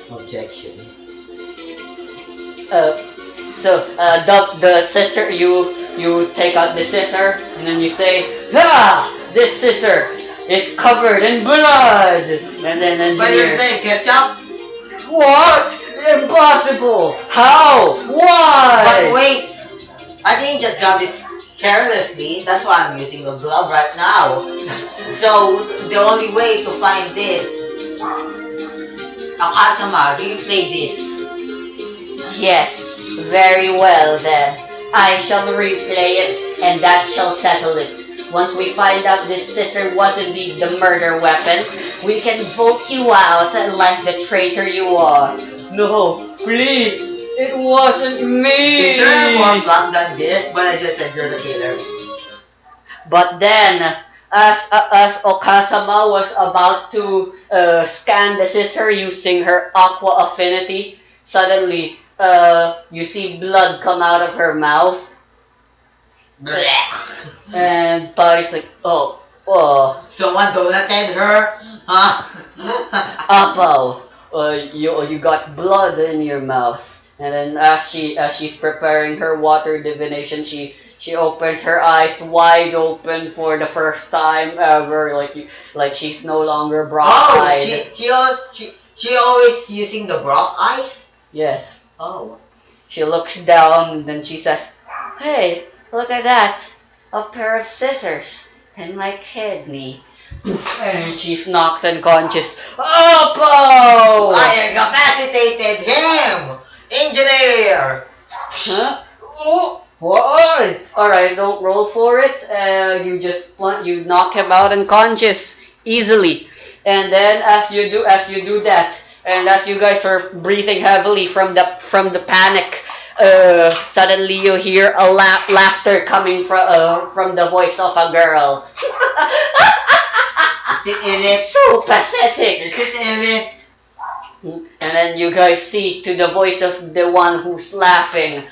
Objection. The scissor, you take out the scissor and then you say, "Ah, this scissor is covered in blood." And then engineer. But you're saying ketchup? What? Impossible! How? Why? But wait, I didn't just grab this carelessly. That's why I'm using a glove right now. So the only way to find this, Akasama, do you play this? Yes, very well then. I shall replay it, and that shall settle it. Once we find out this scissor was indeed the murder weapon, we can vote you out like the traitor you are. No, please, it wasn't Is there more me. plot than this? But I just said you're the killer. But then, as Okasama was about to scan the sister using her aqua affinity, suddenly you see blood come out of her mouth. And Paris like, oh, Someone donated her? Huh? Apaw, you got blood in your mouth. And then as she's preparing her water divination, she opens her eyes wide open for the first time ever, like she's no longer Oh, brown-eyed. she always using the Brock eyes? Yes. Oh. She looks down and then she says, "Hey, look at that! A pair of scissors and my kidney." And she's knocked unconscious. Apaw! I incapacitated him! Engineer! Huh? Oh, what? Alright, don't roll for it. You knock him out unconscious easily. And then as you do that, and as you guys are breathing heavily from the panic, suddenly you hear a laughter coming from the voice of a girl. Is it in it? So pathetic. Is it in it? And then you guys see to the voice of the one who's laughing,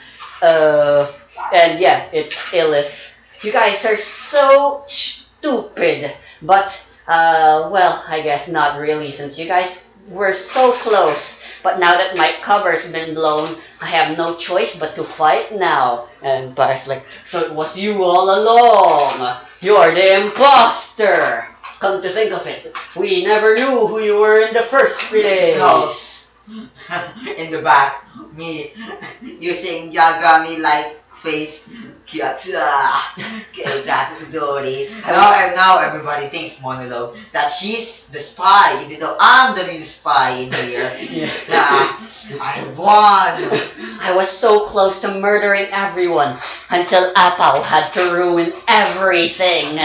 and yeah, it's Ilith. You guys are so stupid, but well, I guess not really, since you guys were so close. But now that my cover's been blown, I have no choice but to fight now. And Paris like, so it was you all along. You're the imposter. Come to think of it, we never knew who you were in the first place. In the back, me using Yagami like face. Now everybody thinks monologue that she's the spy, even though I'm the real spy in here. Yeah. I won. I was so close to murdering everyone until Apao had to ruin everything.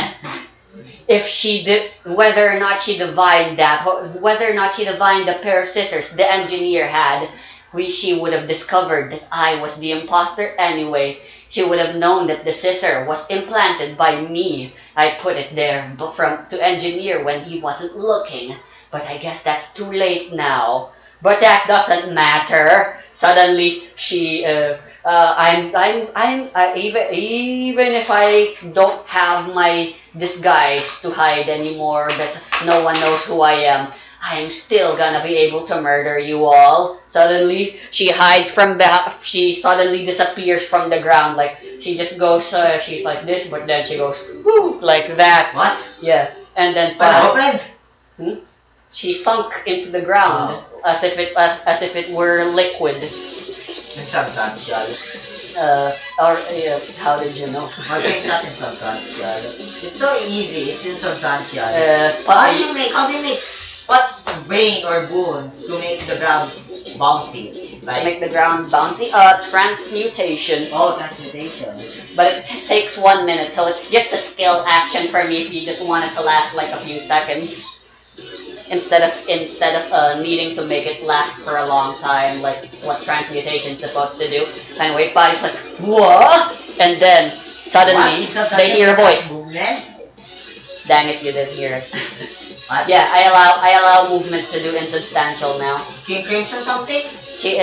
If she did, whether or not she divined the pair of scissors the engineer had, she would have discovered that I was the imposter anyway. She would have known that the scissor was implanted by me. I put it there to engineer when he wasn't looking. But I guess that's too late now. But that doesn't matter. Suddenly, even if I don't have my disguise to hide anymore, that no one knows who I am, I am still gonna be able to murder you all. Suddenly, she suddenly disappears from the ground. Like, she just goes, she's like this, but then she goes, whoo, like that. What? Yeah. And then, What happened? she sunk into the ground as if it were liquid. Insubstantial. How did you know? I think that's insubstantial. It's so easy. It's insubstantial. Pa- How do you make what's brain or bone to make the ground bouncy? to Like make the ground bouncy? Transmutation. transmutation. But it takes 1 minute, so it's just a skill action for me if you just want it to last like a few seconds. Instead of needing to make it last for a long time, like what transmutation's supposed to do. Anyway, body's like, what? And then suddenly they hear a voice. Movement? Dang it, you didn't hear it. What? Yeah, I allow movement to do insubstantial now. King Crimson something? She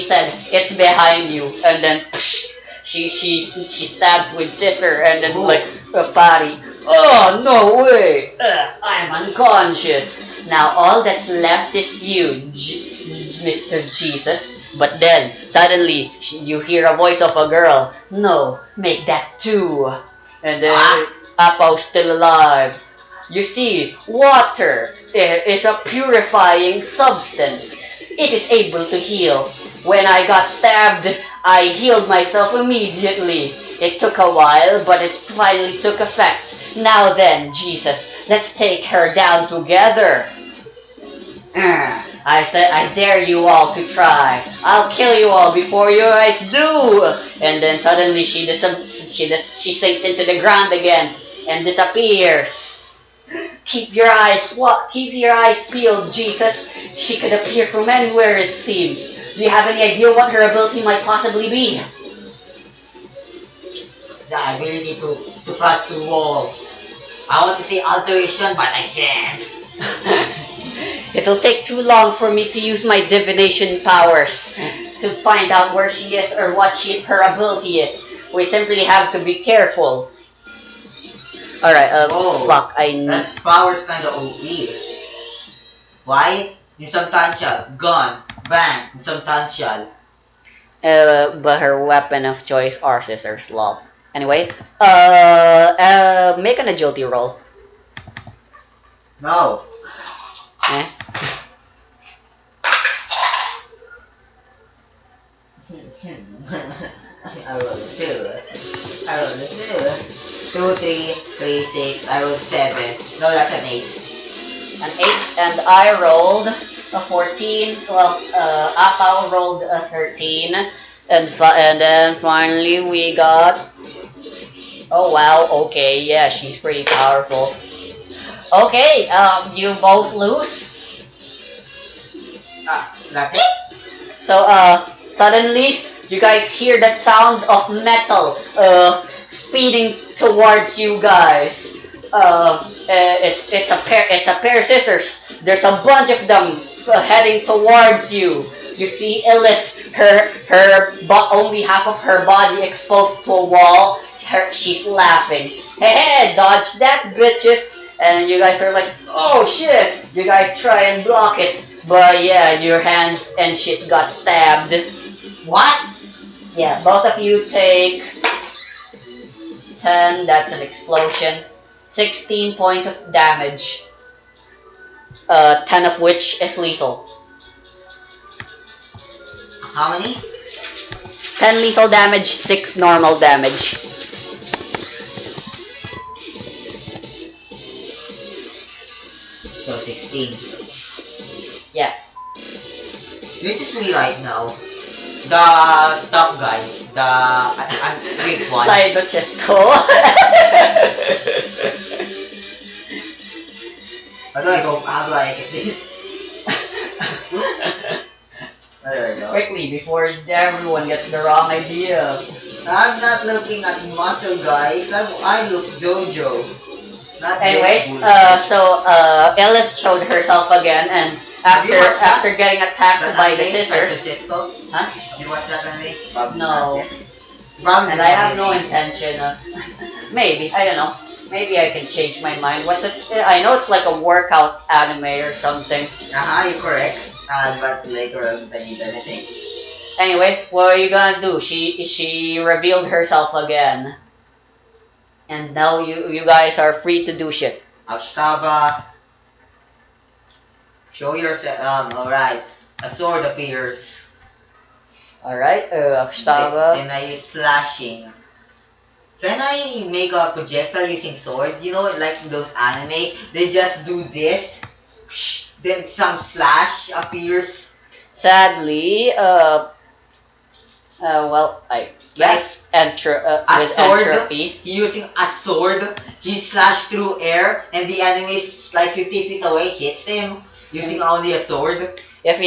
said it's behind you, and then she stabs with scissor, and then like a body. Oh no way! I'm unconscious. Now all that's left is you, Mr. Jesus. But then suddenly you hear a voice of a girl. No, make that 2. And then Apao's still alive. You see, water is a purifying substance. It is able to heal. When I got stabbed, I healed myself immediately. It took a while, but it finally took effect. Now then, Jesus, let's take her down together. I said, I dare you all to try. I'll kill you all before your eyes do. And then suddenly she sinks into the ground again and disappears. Keep your eyes peeled, Jesus. She could appear from anywhere, it seems. Do you have any idea what her ability might possibly be? The ability to cross through walls. I want to say alteration, but I can't. It'll take too long for me to use my divination powers to find out where she is or what her ability is. We simply have to be careful. Alright, Whoa, fuck, I need... that power's kinda OP. Why? Insubstantial, gone, bang, insubstantial. But her weapon of choice are scissors, lol. Anyway, make an agility roll. No. Eh? I rolled a 2. I rolled a 2. 2, 3, 3, 6. I rolled 7. No, that's an 8. An 8, and I rolled a 14. Well, Apao rolled a 13, and then finally we got... Oh wow, okay, yeah, she's pretty powerful. Okay, you both lose. That's it? So, suddenly, you guys hear the sound of metal, speeding towards you guys. It's a pair of scissors. There's a bunch of them heading towards you. You see Elif, only half of her body exposed to a wall. She's laughing. Hey, dodge that, bitches! And you guys are like, oh shit! You guys try and block it. But yeah, your hands and shit got stabbed. What? Yeah, both of you take 10, that's an explosion. 16 points of damage. 10 of which is lethal. How many? 10 lethal damage, 6 normal damage. So 16. Yeah. This is me right now. The top guy. The big one. Side of chest ko. How do I guess this? There we go. Quickly, before everyone gets the wrong idea. I'm not looking at muscle, guys. I look JoJo. Not Anyway, this bullshit. so Elith showed herself again, and Have you watched that? after getting attacked That by the anime, scissors, huh? Have you watched that anime? Probably No. not yet. Probably And I have no not yet. intention of. Maybe, I don't know. Maybe I can change my mind. What's it? I know it's like a workout anime or something. You're correct. But later on, I need anything. Anyway, what are you gonna do? She revealed herself again, and now you guys are free to do shit. Akshtava. Show yourself. Alright. A sword appears. All right, Akstava. And I use slashing. Can I make a projectile using sword? You know, like those anime, they just do this, then some slash appears. Sadly, well, I guess A with sword. entropy. Using a sword, he slashed through air, and the enemy is like 50 feet away, hits him using only a sword. If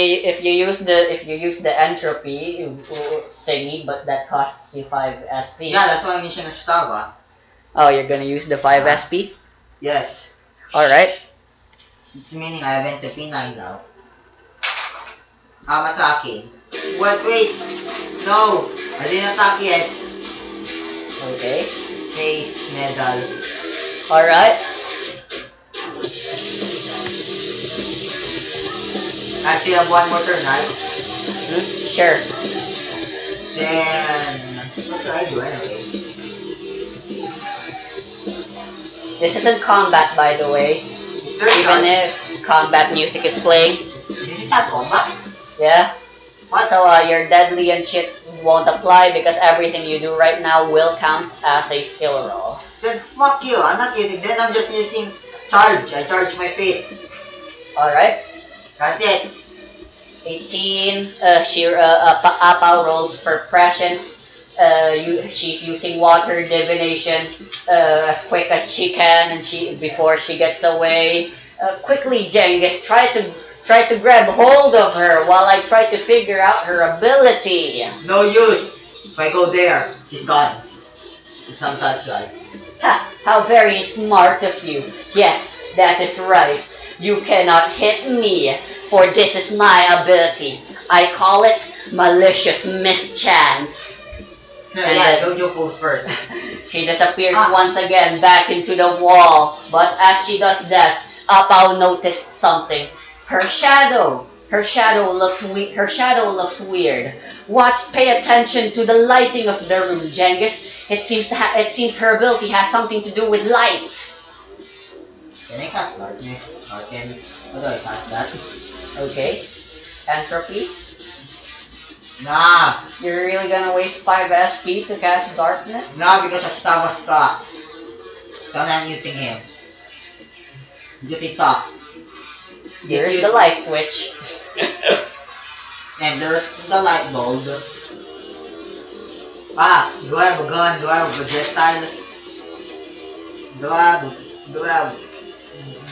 you use the entropy thingy, but that costs you 5 SP. Yeah, that's why I'm using Ashtava. Oh, you're gonna use the 5 SP? Yes. All right. It's meaning I have entropy 9 now. I'm attacking. Wait. No, I didn't attack yet. Okay. Case medal. All right. I still have one more turn, right? Sure. Then what should I do anyway? This isn't combat, by the way. Is there Even a if combat music is playing. This is not combat? Yeah. What? So your deadly and shit won't apply because everything you do right now will count as a skill roll. Then fuck you, I'm not using, then I'm just using charge. I charge my face. Alright. That's it. 18. Apao rolls for prescience. She's using water divination as quick as she can, and before she gets away. Quickly, Genghis, try to grab hold of her while I try to figure out her ability. No use. If I go there, she's gone. Sometimes like. Ha! How very smart of you. Yes, that is right. You cannot hit me, for this is my ability. I call it malicious mischance. Yeah, Jojo goes first. She disappears once again back into the wall, but as she does that, Apao noticed something. Her shadow looks weird. Watch, pay attention to the lighting of the room, Genghis. It seems her ability has something to do with light. Can I cast darkness? Or how do I cast that? Okay. Entropy. Nah. You're really gonna waste 5 SP to cast darkness? Nah, because Octava sucks. So I'm not using him. Because he sucks. Here's the light switch. And there's the light bulb. Do I have a gun? Do I have a projectile? Do I have...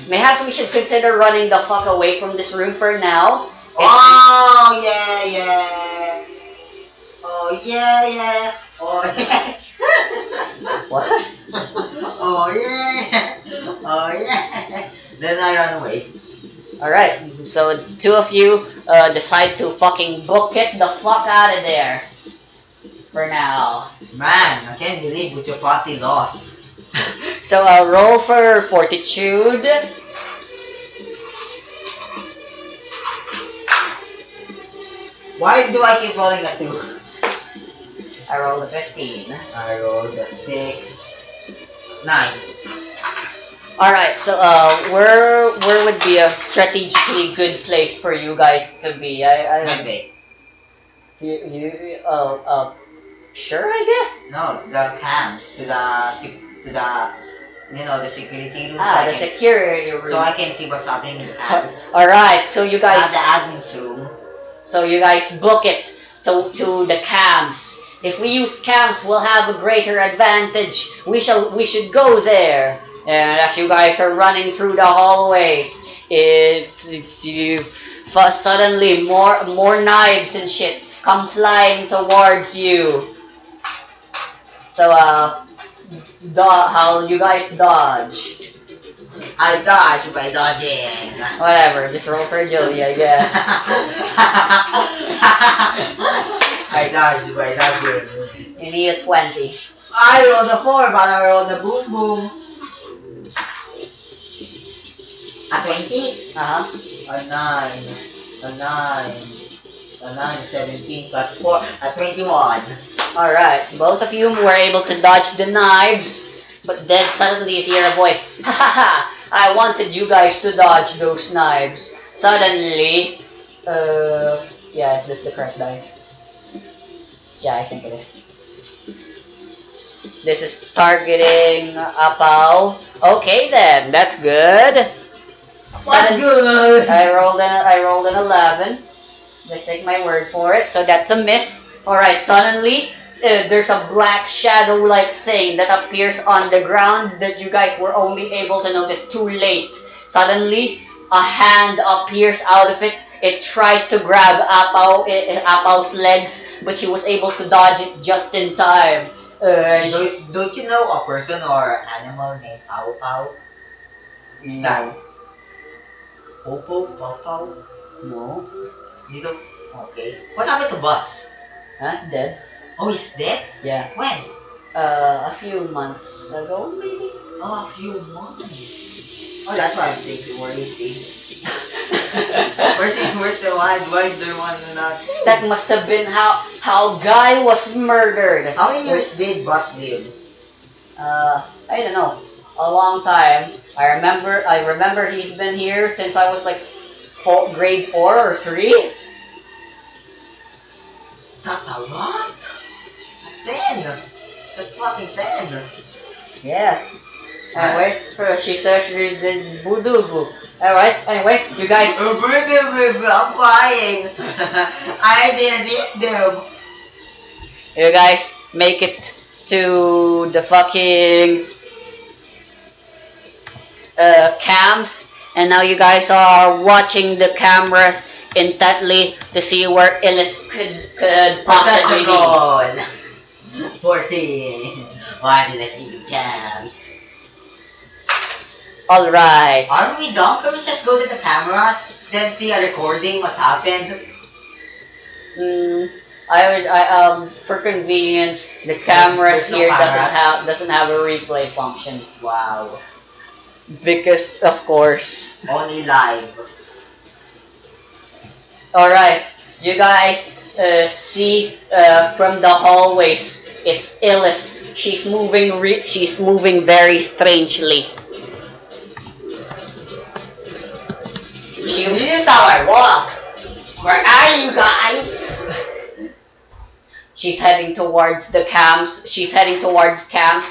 Mayhaps we should consider running the fuck away from this room for now. Oh yeah. Oh yeah. Oh yeah. What? Oh yeah. Oh yeah. Then I run away. Alright, so 2 of you decide to fucking book it the fuck out of there. For now. Man, I can't believe which party lost. So roll for fortitude. Why do I keep rolling a 2? I rolled a 15. I rolled a 6. 9. Alright, so where would be a strategically good place for you guys to be? Monday. Sure, I guess? No, to the camps, to the the security room. The security room. So I can see what's happening in the camps. Alright, so you guys... The admin's room. So you guys book it to the camps. If we use camps, we'll have a greater advantage. We should go there. And as you guys are running through the hallways, suddenly more knives and shit come flying towards you. So how you guys dodge? I dodge by dodging. Whatever, just roll for agility, I guess. I dodge by dodging. You need a 20. I rolled a 4, but I rolled a boom boom. A 20? A 9. A 9. A 9, 17 plus 4. A 21. Alright, both of you were able to dodge the knives, but then suddenly you hear a voice. Ha ha ha! I wanted you guys to dodge those knives. Suddenly, yeah, is this the correct dice? Yeah, I think it is. This is targeting Apao. Okay then, that's good. What's good? I rolled an 11. Just take my word for it. So that's a miss. Alright, suddenly there's a black shadow-like thing that appears on the ground that you guys were only able to notice too late. Suddenly, a hand appears out of it. It tries to grab Apao's legs, but she was able to dodge it just in time. Don't you know a person or animal named Pau Pau? Is that Popo? Pau Pau? No. You don't? Okay. What happened to Buzz? Huh? Dead? Oh, he's dead? Yeah. When? A few months ago, maybe? Oh, a few months. Oh, that's why I'm thinking, where is he? Where's the one? Why is there one not? That must have been how Guy was murdered. How many years did Buzz live? I don't know. A long time. I remember he's been here since I was like grade 4 or 3. That's a lot. 10. That's fucking 10. Yeah. Anyway, she says the voodoo. Alright, anyway, you guys. I'm crying. I didn't eat them. You guys make it to the fucking cams, and now you guys are watching the cameras intently to see where Ellis could possibly be. 14. Why did I see the cams? Alright. Aren't we done? Can we just go to the cameras, then see a recording what happened? For convenience, the cameras There's no here cameras? doesn't have a replay function Wow. because of course. Only live. Alright, you guys see from the hallways, it's Ellis. She's moving very strangely. This is how I walk. Where are you guys? She's heading towards the camps. She's heading towards camps.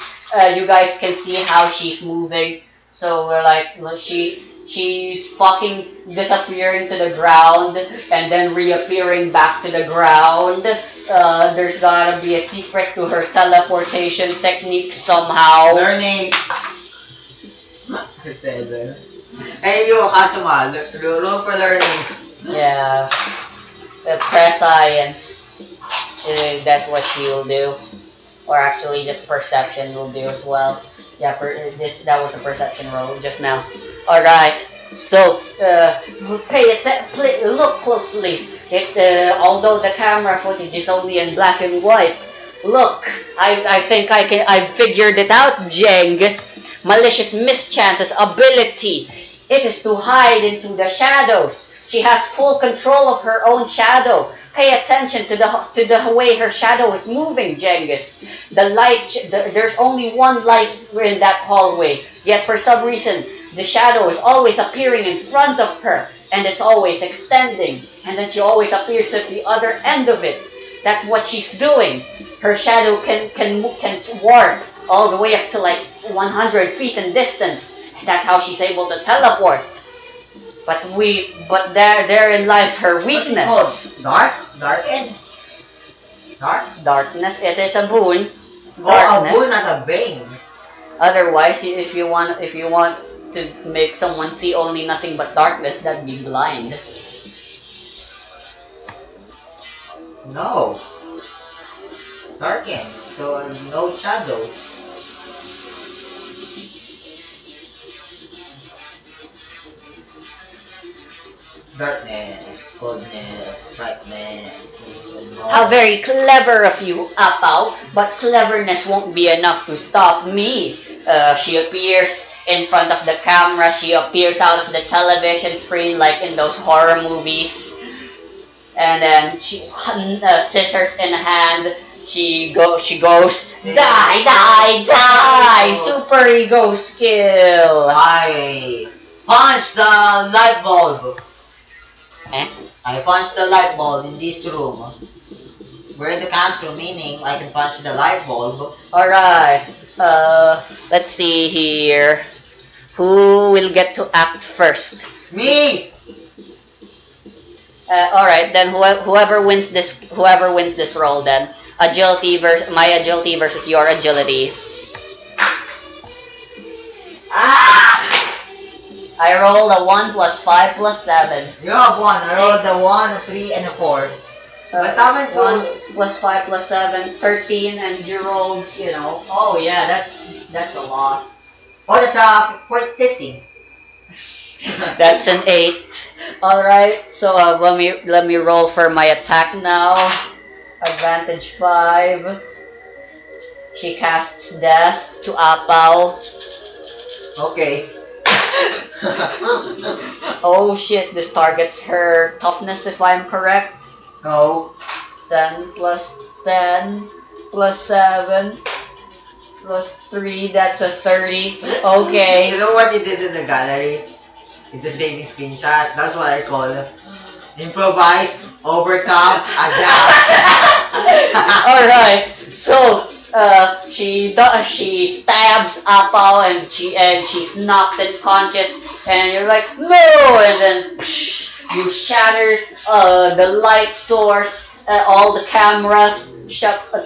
You guys can see how she's moving. So we're like, she's fucking disappearing to the ground and then reappearing back to the ground. There's gotta be a secret to her teleportation technique somehow. Learning. Hey, you, Kasuma, roll for learning. Yeah, press science. That's what she will do, or actually just perception will do as well. Yeah, that was a perception roll just now. All right, so look closely. Although the camera footage is only in black and white, look, I think I figured it out, Jengus. Malicious mischance's ability. It is to hide into the shadows. She has full control of her own shadow. Pay attention to the way her shadow is moving, Jengus. There's only one light in that hallway. Yet for some reason, the shadow is always appearing in front of her, and it's always extending, and then she always appears at the other end of it. That's what she's doing. Her shadow can warp all the way up to like 100 feet in distance. That's how she's able to teleport. But therein lies her weakness. Dark? Darken? Dark? Darkness. It is a boon. Oh, Darkness. a boon, not a bane. Otherwise, if you want to make someone see only nothing but darkness, that'd be blind. No. Darken. So no shadows. Darkness, coldness, brightness. How very clever of you, Apaw, but cleverness won't be enough to stop me. She appears in front of the camera, she appears out of the television screen like in those horror movies. And then scissors in hand, she goes, die, super ego skill. I punch the light bulb. Eh? I punch the light bulb in this room. We're in the camps room, meaning I can punch the light bulb. Alright, let's see here. Who will get to act first? Me! Alright, then whoever wins this roll then. My agility versus your agility. Ah! I rolled a 1 plus 5 plus 7. You have 1. I rolled a 1, a 3, and a 4. What's happened to 1 plus 5 plus 7, 13, and you rolled, oh yeah, that's a loss. Oh, that's point 15. That's an 8. Alright, so let me roll for my attack now. Advantage 5. She casts death to Apaw. Okay. Oh shit, this targets her toughness if I'm correct. No. 10 plus 10 plus 7 plus 3, that's a 30. Okay. You know what you did in the gallery? In the saving screenshot? That's what I call improvise, overcome, adapt. Alright, so she stabs Apao and she's knocked unconscious and you're like no and then you shatter the light source. All the cameras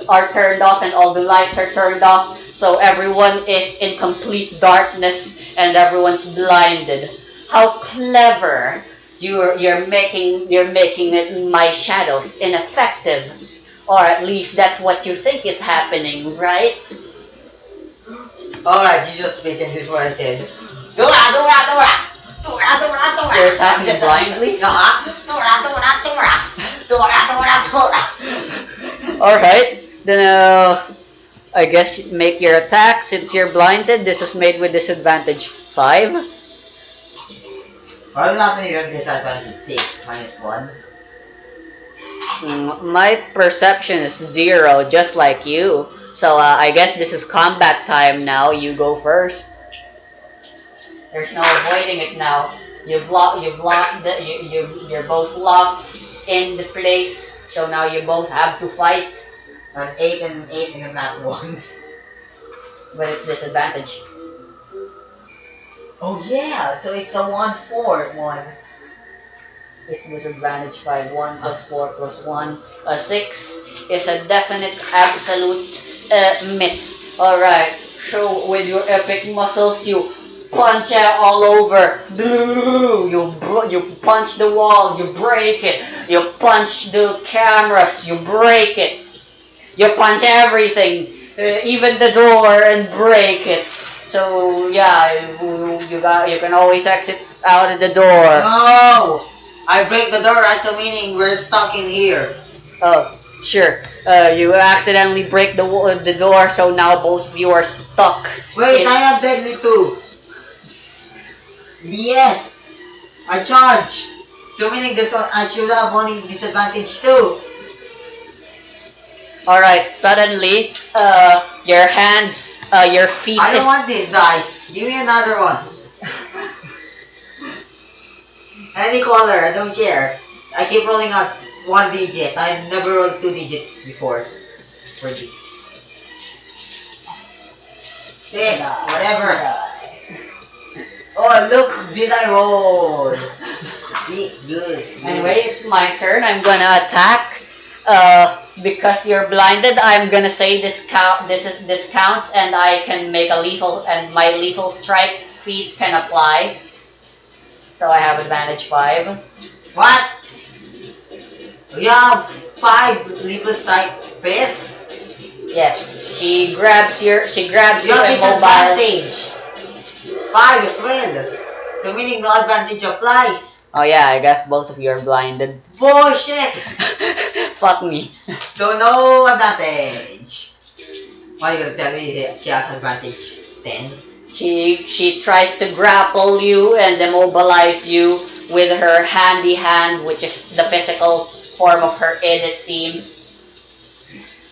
are turned off and all the lights are turned off, so everyone is in complete darkness and everyone's blinded. How clever! You're making it my shadows ineffective, or at least that's what you think is happening, right? Alright, you just speak and this is what I said. Dora, Dora, Dora! Dora, Dora, Dora! You're attacking blindly? Dora, Dora, Dora! Dora, Dora, Dora! Alright, then I guess you make your attack since you're blinded. This is made with disadvantage 5. Why will not you have disadvantage 6 minus 1? My perception is 0, just like you. So I guess this is combat time now. You go first. There's no avoiding it now. You're both locked in the place. So now you both have to fight. An 8 and 8 and not 1. But it's disadvantage. Oh yeah, so it's a 1-4 one. It's disadvantage 5. 1 plus 4 plus 1. A 6 is a definite absolute miss. Alright, so with your epic muscles, you punch out all over. You punch the wall, you break it. You punch the cameras, you break it. You punch everything, even the door, and break it. So yeah, you can always exit out of the door. No! I break the door, right? So meaning we're stuck in here. Oh, sure. You accidentally break the door, so now both of you are stuck. Wait, I have deadly too. Yes, I charge. So meaning I should have only disadvantage too. Alright, suddenly, your hands, your feet I don't want this dice. Give me another one. Any color, I don't care. I keep rolling out 1 digit. I've never rolled 2 digit before. For this. This, whatever. Oh, look, did I roll? It's good. Anyway, it's my turn. I'm gonna attack. Because you're blinded, I'm gonna say this counts, and I can make a lethal, and my lethal strike feat can apply. So I have advantage 5. What? You have 5 lethal strike 5th? Yeah, she grabs you You have immobile. disadvantage. 5 as well. So meaning no advantage applies. Oh yeah, I guess both of you are blinded. Bullshit! Fuck me. So no advantage. Why are you gonna tell me she has advantage 10? She tries to grapple you and immobilize you with her handy hand, which is the physical form of her id, it seems.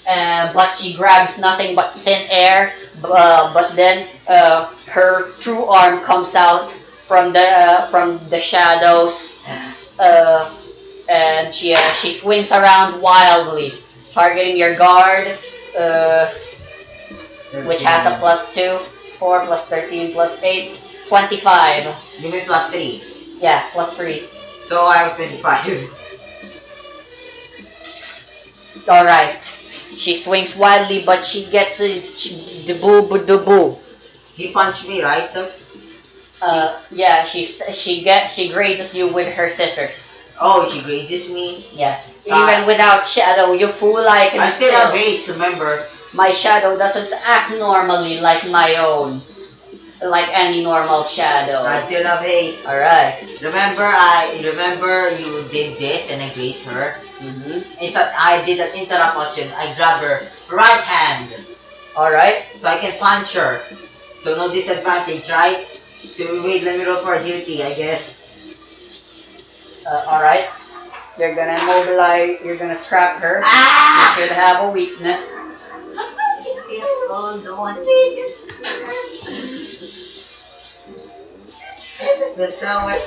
But she grabs nothing but thin air. But then her true arm comes out from the shadows, and she swings around wildly, targeting your guard, which has a +2. 4 plus 13 plus 8, 25. You mean plus 3. Yeah, plus 3. So I have 25. Alright. She swings wildly, but she gets the boo. She punched me, right? Yeah, she grazes you with her scissors. Oh, she grazes me. Yeah. Even without shadow, you fool like I still have haste, remember? My shadow doesn't act normally like my own. Like any normal shadow. I still have haste. Alright. Remember you did this and I grazed her? Instead, I did an interruption. I grabbed her right hand. Alright. So I can punch her. So no disadvantage, right? So wait, let me roll for duty, I guess. Alright. You're gonna immobilize, you're gonna trap her. Ah! You should have a weakness.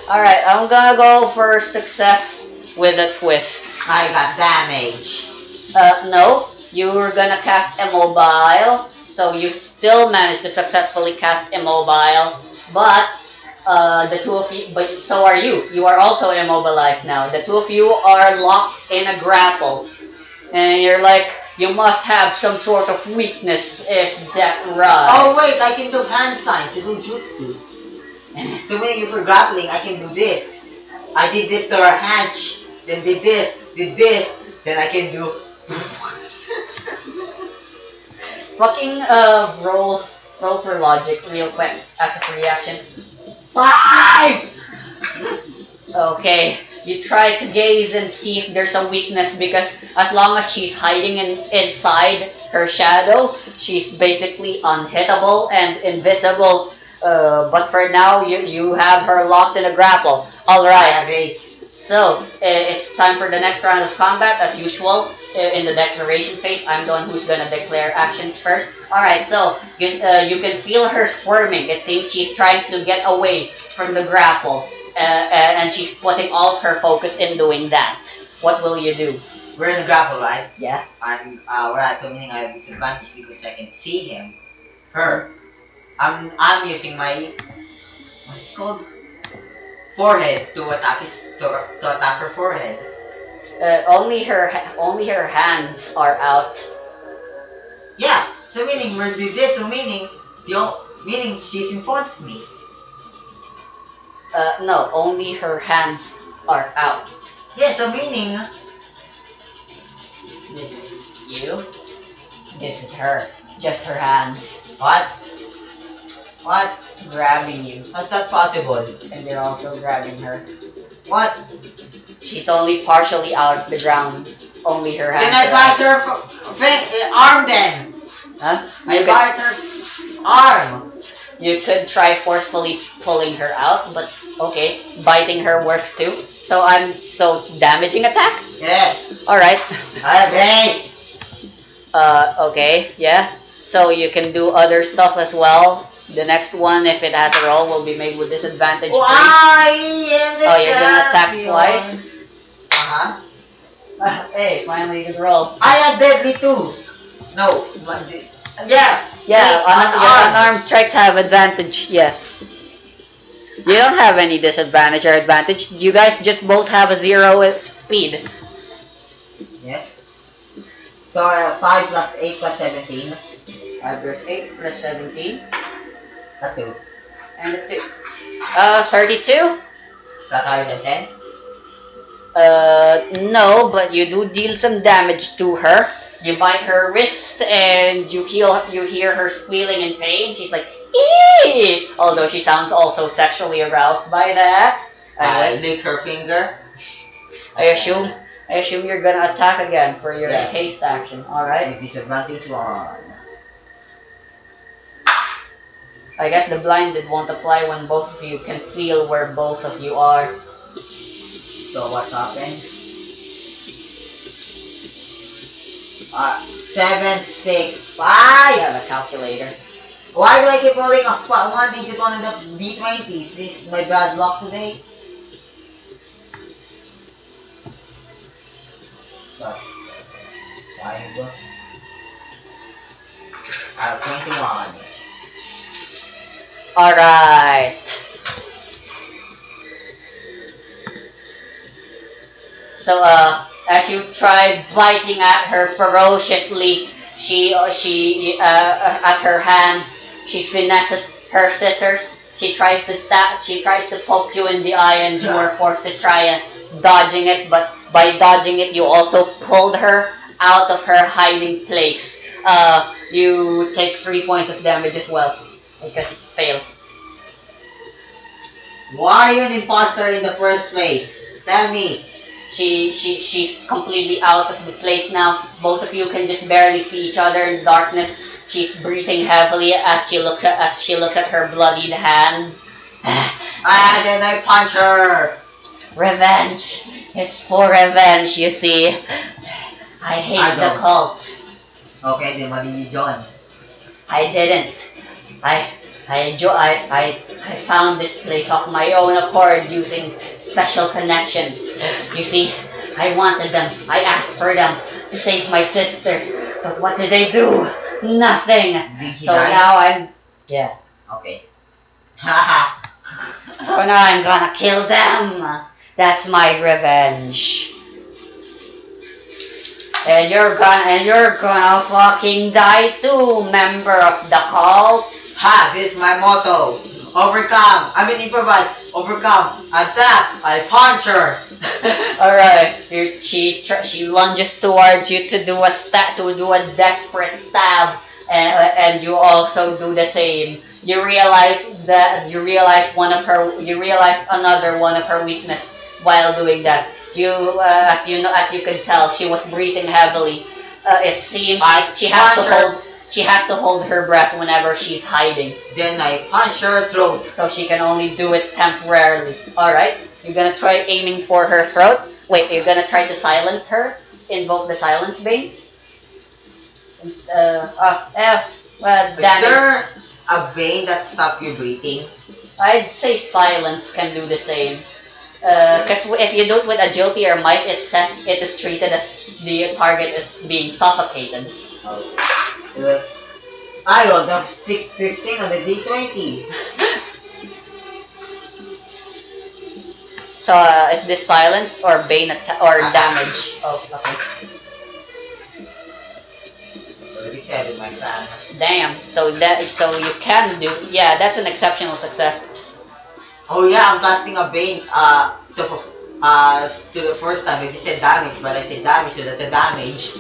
Alright, I'm gonna go for success with a twist. I got damage. No, you were gonna cast Immobile, so you still managed to successfully cast Immobile, but the two of you, but so are you. You are also immobilized now. The two of you are locked in a grapple, and you're like, you must have some sort of weakness. Is that right? Oh wait, I can do hand sign to do jutsus. So when you're grappling, I can do this. I did this to her hand, then did this, then I can do. Fucking roll for logic real quick as a reaction. 5! Okay, you try to gaze and see if there's a weakness because as long as she's hiding inside her shadow, she's basically unhittable and invisible. But for now, you have her locked in a grapple. Alright, Race. so it's time for the next round of combat as usual. In the declaration phase, I'm the one who's gonna declare actions first. Alright, so you can feel her squirming. It seems she's trying to get away from the grapple. And she's putting all of her focus in doing that. What will you do? We're in the grapple, right? Yeah? Right, so meaning I have disadvantage because I can see him. Her. I'm using my what's it called? Forehead to attack her forehead. Only her hands are out. Yeah, so meaning we're do this, so meaning meaning she's in front of me. No, only her hands are out. Yeah, so meaning This is you. This is her. Just her hands what? What? grabbing you. How's that possible? And you're also grabbing her. What? She's only partially out of the ground. Only her hands Then I are bite out. her arm then. Huh? I bite her arm. You could try forcefully pulling her out, but okay, biting her works too. So damaging attack? Yes. Alright. I have haste. Okay, yeah. So you can do other stuff as well. The next one, if it has a roll, will be made with disadvantage 3. I am the Oh, you're gonna attack champion. twice? Uh-huh. Hey, finally you can roll. I have deadly too. No. Yeah. Yeah, your unarmed. unarmed strikes have advantage, yeah. You don't have any disadvantage or advantage. You guys just both have a 0 speed. Yes. So 5 plus 8 plus 17. 5 plus 8 plus 17. A 2. And a 2. 32? Is that higher than 10? No, but you do deal some damage to her. You bite her wrist and you hear her squealing in pain. She's like, eee! Although she sounds also sexually aroused by that. I Anyway, lick her finger. I assume you're gonna attack again for your Yes. haste action, alright? With disadvantage 1. I guess the blinded won't apply when both of you can feel where both of you are. So what happened? 7, 6, 5. I have a calculator. Why do I keep rolling a 1 digit on the D20s? This is my bad luck today. But 5. 21. Alright. So, as you try biting at her ferociously, at her hands, she finesses her scissors. She tries to poke you in the eye, and you are forced to try and dodging it. But by dodging it, you also pulled her out of her hiding place. You take 3 points of damage as well because fail. Why are you an imposter in the first place? Tell me. She's completely out of the place now. Both of you can just barely see each other in the darkness. She's breathing heavily as she looks at her bloodied hand. Then I punch her. Revenge. It's for revenge, you see. I hate I the don't. cult. Okay, then what did you join? I didn't. I found this place of my own accord using special connections. You see, I wanted them. I asked for them. to save my sister. But what did they do? Nothing. Did she So die? now I'm... Yeah. Okay. Haha. So now I'm gonna kill them. That's my revenge. And you're gonna fucking die too, member of the cult. Ha! This is my motto. Overcome. I mean improvise. Overcome. Attack. I punch her. Alright, she lunges towards you to do a desperate stab, and you also do the same. You realize another one of her weakness while doing that. As you could tell, she was breathing heavily. It seems she has to hold her breath whenever she's hiding. Then I punch her throat. So she can only do it temporarily. Alright, you're gonna try aiming for her throat. Wait, you're gonna try to silence her? Invoke the silence bane? Is Damn it. there a vein that stops you breathing? I'd say silence can do the same. Because if you do it with agility or might, it says it is treated as the target is being suffocated. I rolled a 15 on the D20. So, is this silenced or bane or damage? Oh, okay. 37, my son. Damn. So you can do. Yeah, that's an exceptional success. Oh yeah, I'm casting a Bane to the first time. If you said damage, but I said damage, so that's a damage.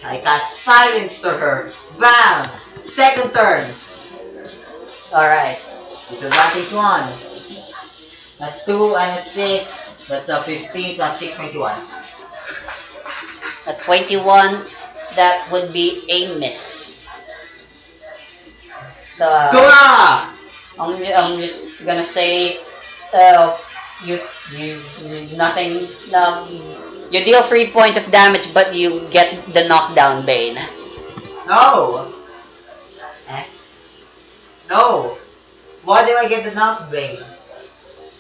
I cast silence to her. Bam! Second turn. Alright. Disadvantage 1. A 2 and a 6. That's a 15 plus 6, 21. At 21, that would be a miss. So, Dora! I'm just gonna say, you nothing. You deal 3 points of damage, but you get the knockdown bane. No! Eh? No! Why do I get the knock Bane?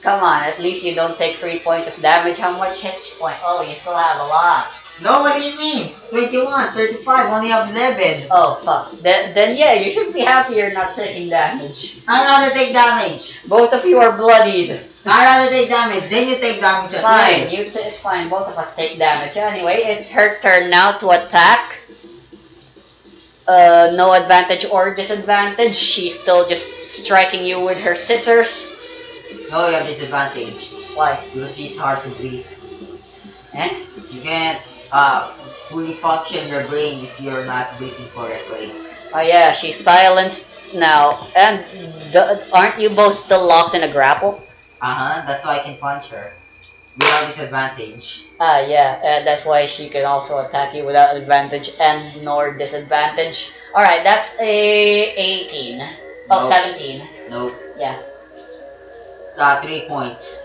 Come on, at least you don't take 3 points of damage. How much hit point? Oh, you still have a lot. No, what do you mean? 21, 35, only have 11. Oh, fuck. Then yeah, you should be happy you're not taking damage. I'd rather take damage. Both of you are bloodied. I'd rather take damage, then you take damage as Fine, well. it's fine. Both of us take damage. Anyway, it's her turn now to attack. No advantage or disadvantage. She's still just striking you with her scissors. No, you have disadvantage. Why? Because it's hard to breathe. Eh? You can't fully function your brain if you're not breathing correctly. Oh yeah, she's silenced now. And aren't you both still locked in a grapple? Uh-huh, that's why I can punch her. Without disadvantage. Ah yeah, that's why she can also attack you without advantage and nor disadvantage. Alright, that's a 18. Oh, Nope. 17. Nope. Yeah. 3 points.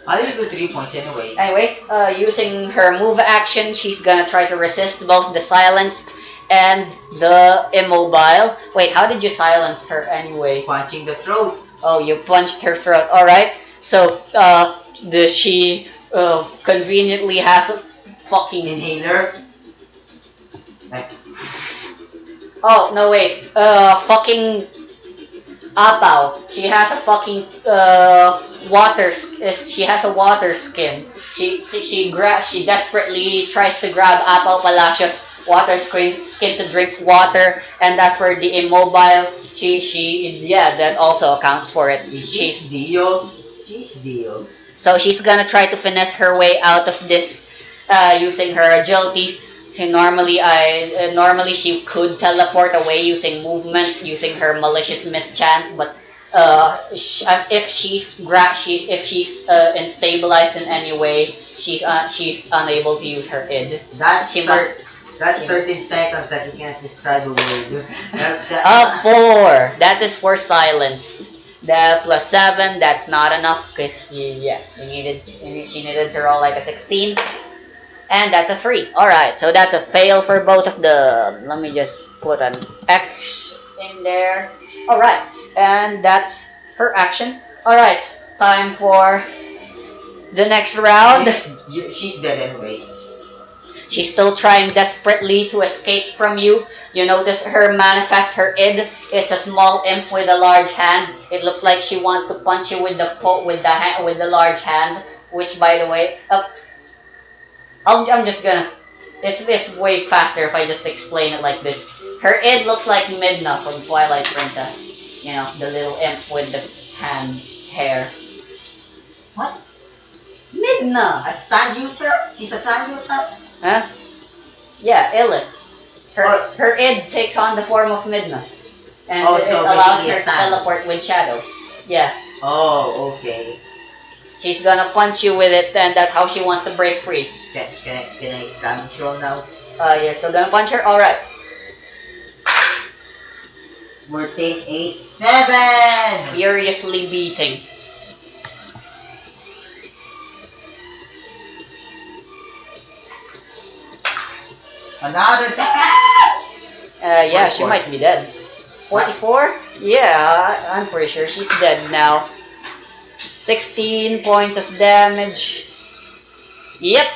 I didn't do 3 points anyway. Anyway, using her move action, she's gonna try to resist both the silenced and the immobile. Wait, how did you silence her anyway? Punching the throat. Oh, you punched her throat. Alright, so she conveniently has a fucking... Inhaler. Like, Oh, no wait, fucking... Apaw. She has a fucking she has a water skin. She desperately tries to grab Apaw Palacios' water skin to drink water, and as for the immobile, yeah, that also accounts for it. She's Dio. She's Dio. So she's gonna try to finesse her way out of this using her agility. Normally she could teleport away using movement, using her malicious mischance, but if she's instabilized in any way, she's unable to use her id. That's 13 seconds that you can't describe a word. 4. That is for silence. The plus 7, that's not enough because she needed to roll like a 16. And that's a 3. Alright, so that's a fail for both of them. Let me just put an X in there. Alright, and that's her action. Alright, time for the next round. She's dead anyway. She's still trying desperately to escape from you. You notice her manifest her id. It's a small imp with a large hand. It looks like she wants to punch you with with the large hand. Which, by the way, I'm just gonna. It's way faster if I just explain it like this. Her id looks like Midna from Twilight Princess. You know, the little imp with the hand hair. What? Midna. A stand user? She's a stand user? Huh? Yeah, Illith. Oh. Her id takes on the form of Midna. And Oh, it so allows basically her a to stand. teleport with shadows. Yeah. Oh, okay. She's gonna punch you with it, and that's how she wants to break free. Can I damage roll now? You're still gonna punch her? Alright. 14, 8, 7! Furiously beating. Another 7! Yeah, she 44. might be dead. 44? Yeah, I'm pretty sure she's dead now. 16 points of damage. Yep,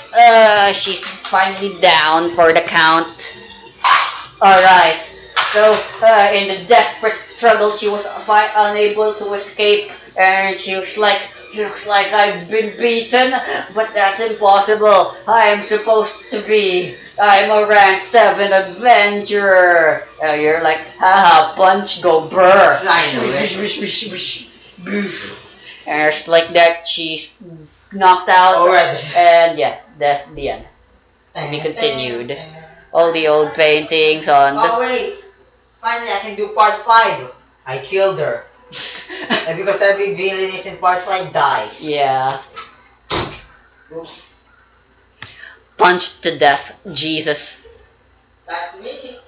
she's finally down for the count. Alright, so in the desperate struggle, she was unable to escape, and she was like, looks like I've been beaten, but that's impossible. I'm supposed to be. I'm a rank 7 adventurer. You're like, haha, punch, go burr. I know it. And just like that, she's knocked out. Alright. And yeah, that's the end. To be continued. All the old paintings on the... Oh wait! Finally I can do part 5! I killed her. And because every villain is in part 5 dies. Yeah. Oops. Punched to death. Jesus. That's me.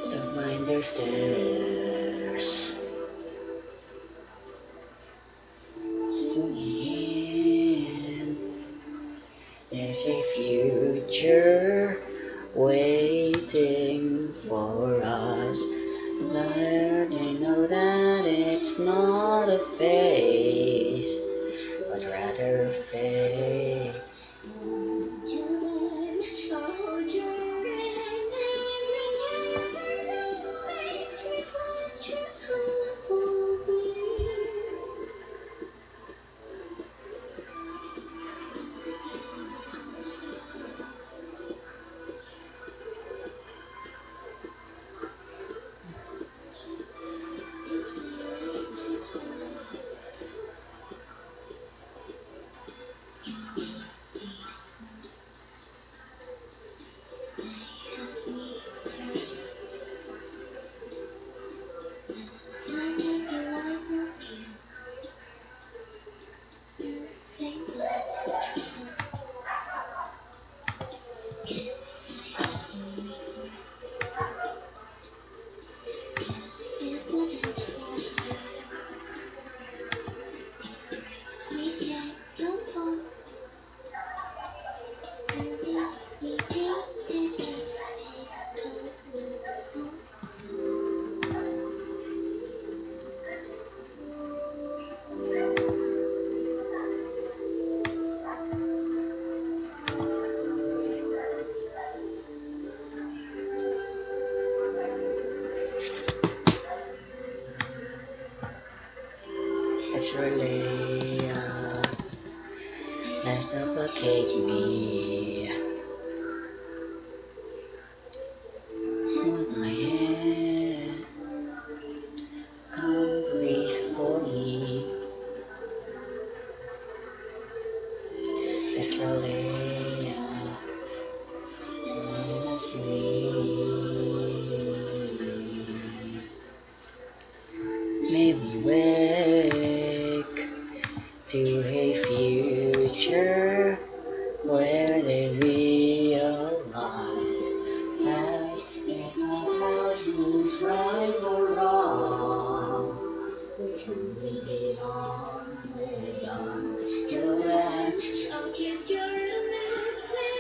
Don't mind their stairs. There's a future waiting for us. They know that it's not a phase, but rather fate.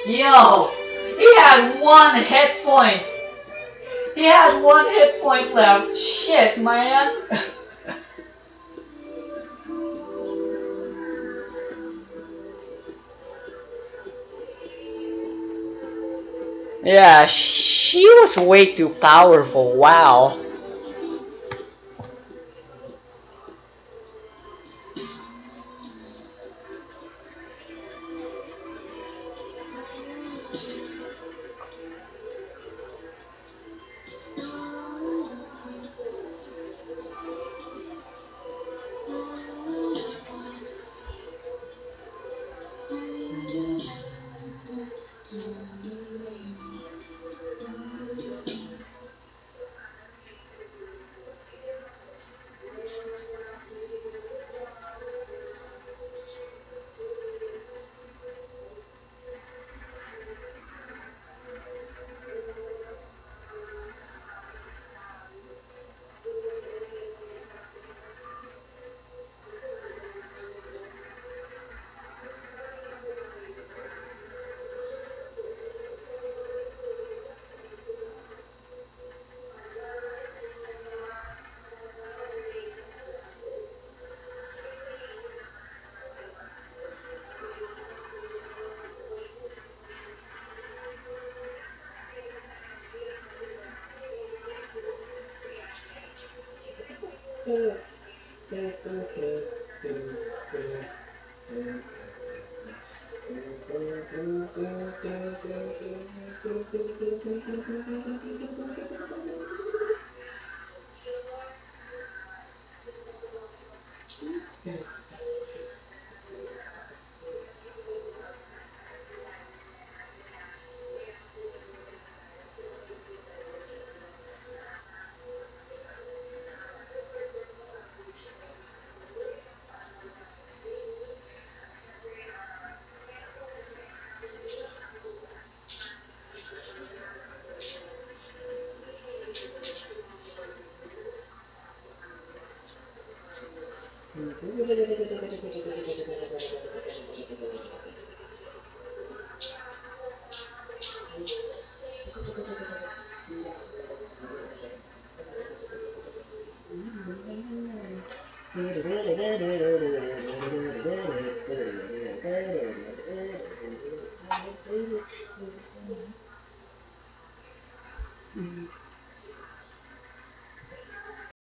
Yo, he had one hit point. He had one hit point left. Shit, man. Yeah, she was way too powerful. Wow.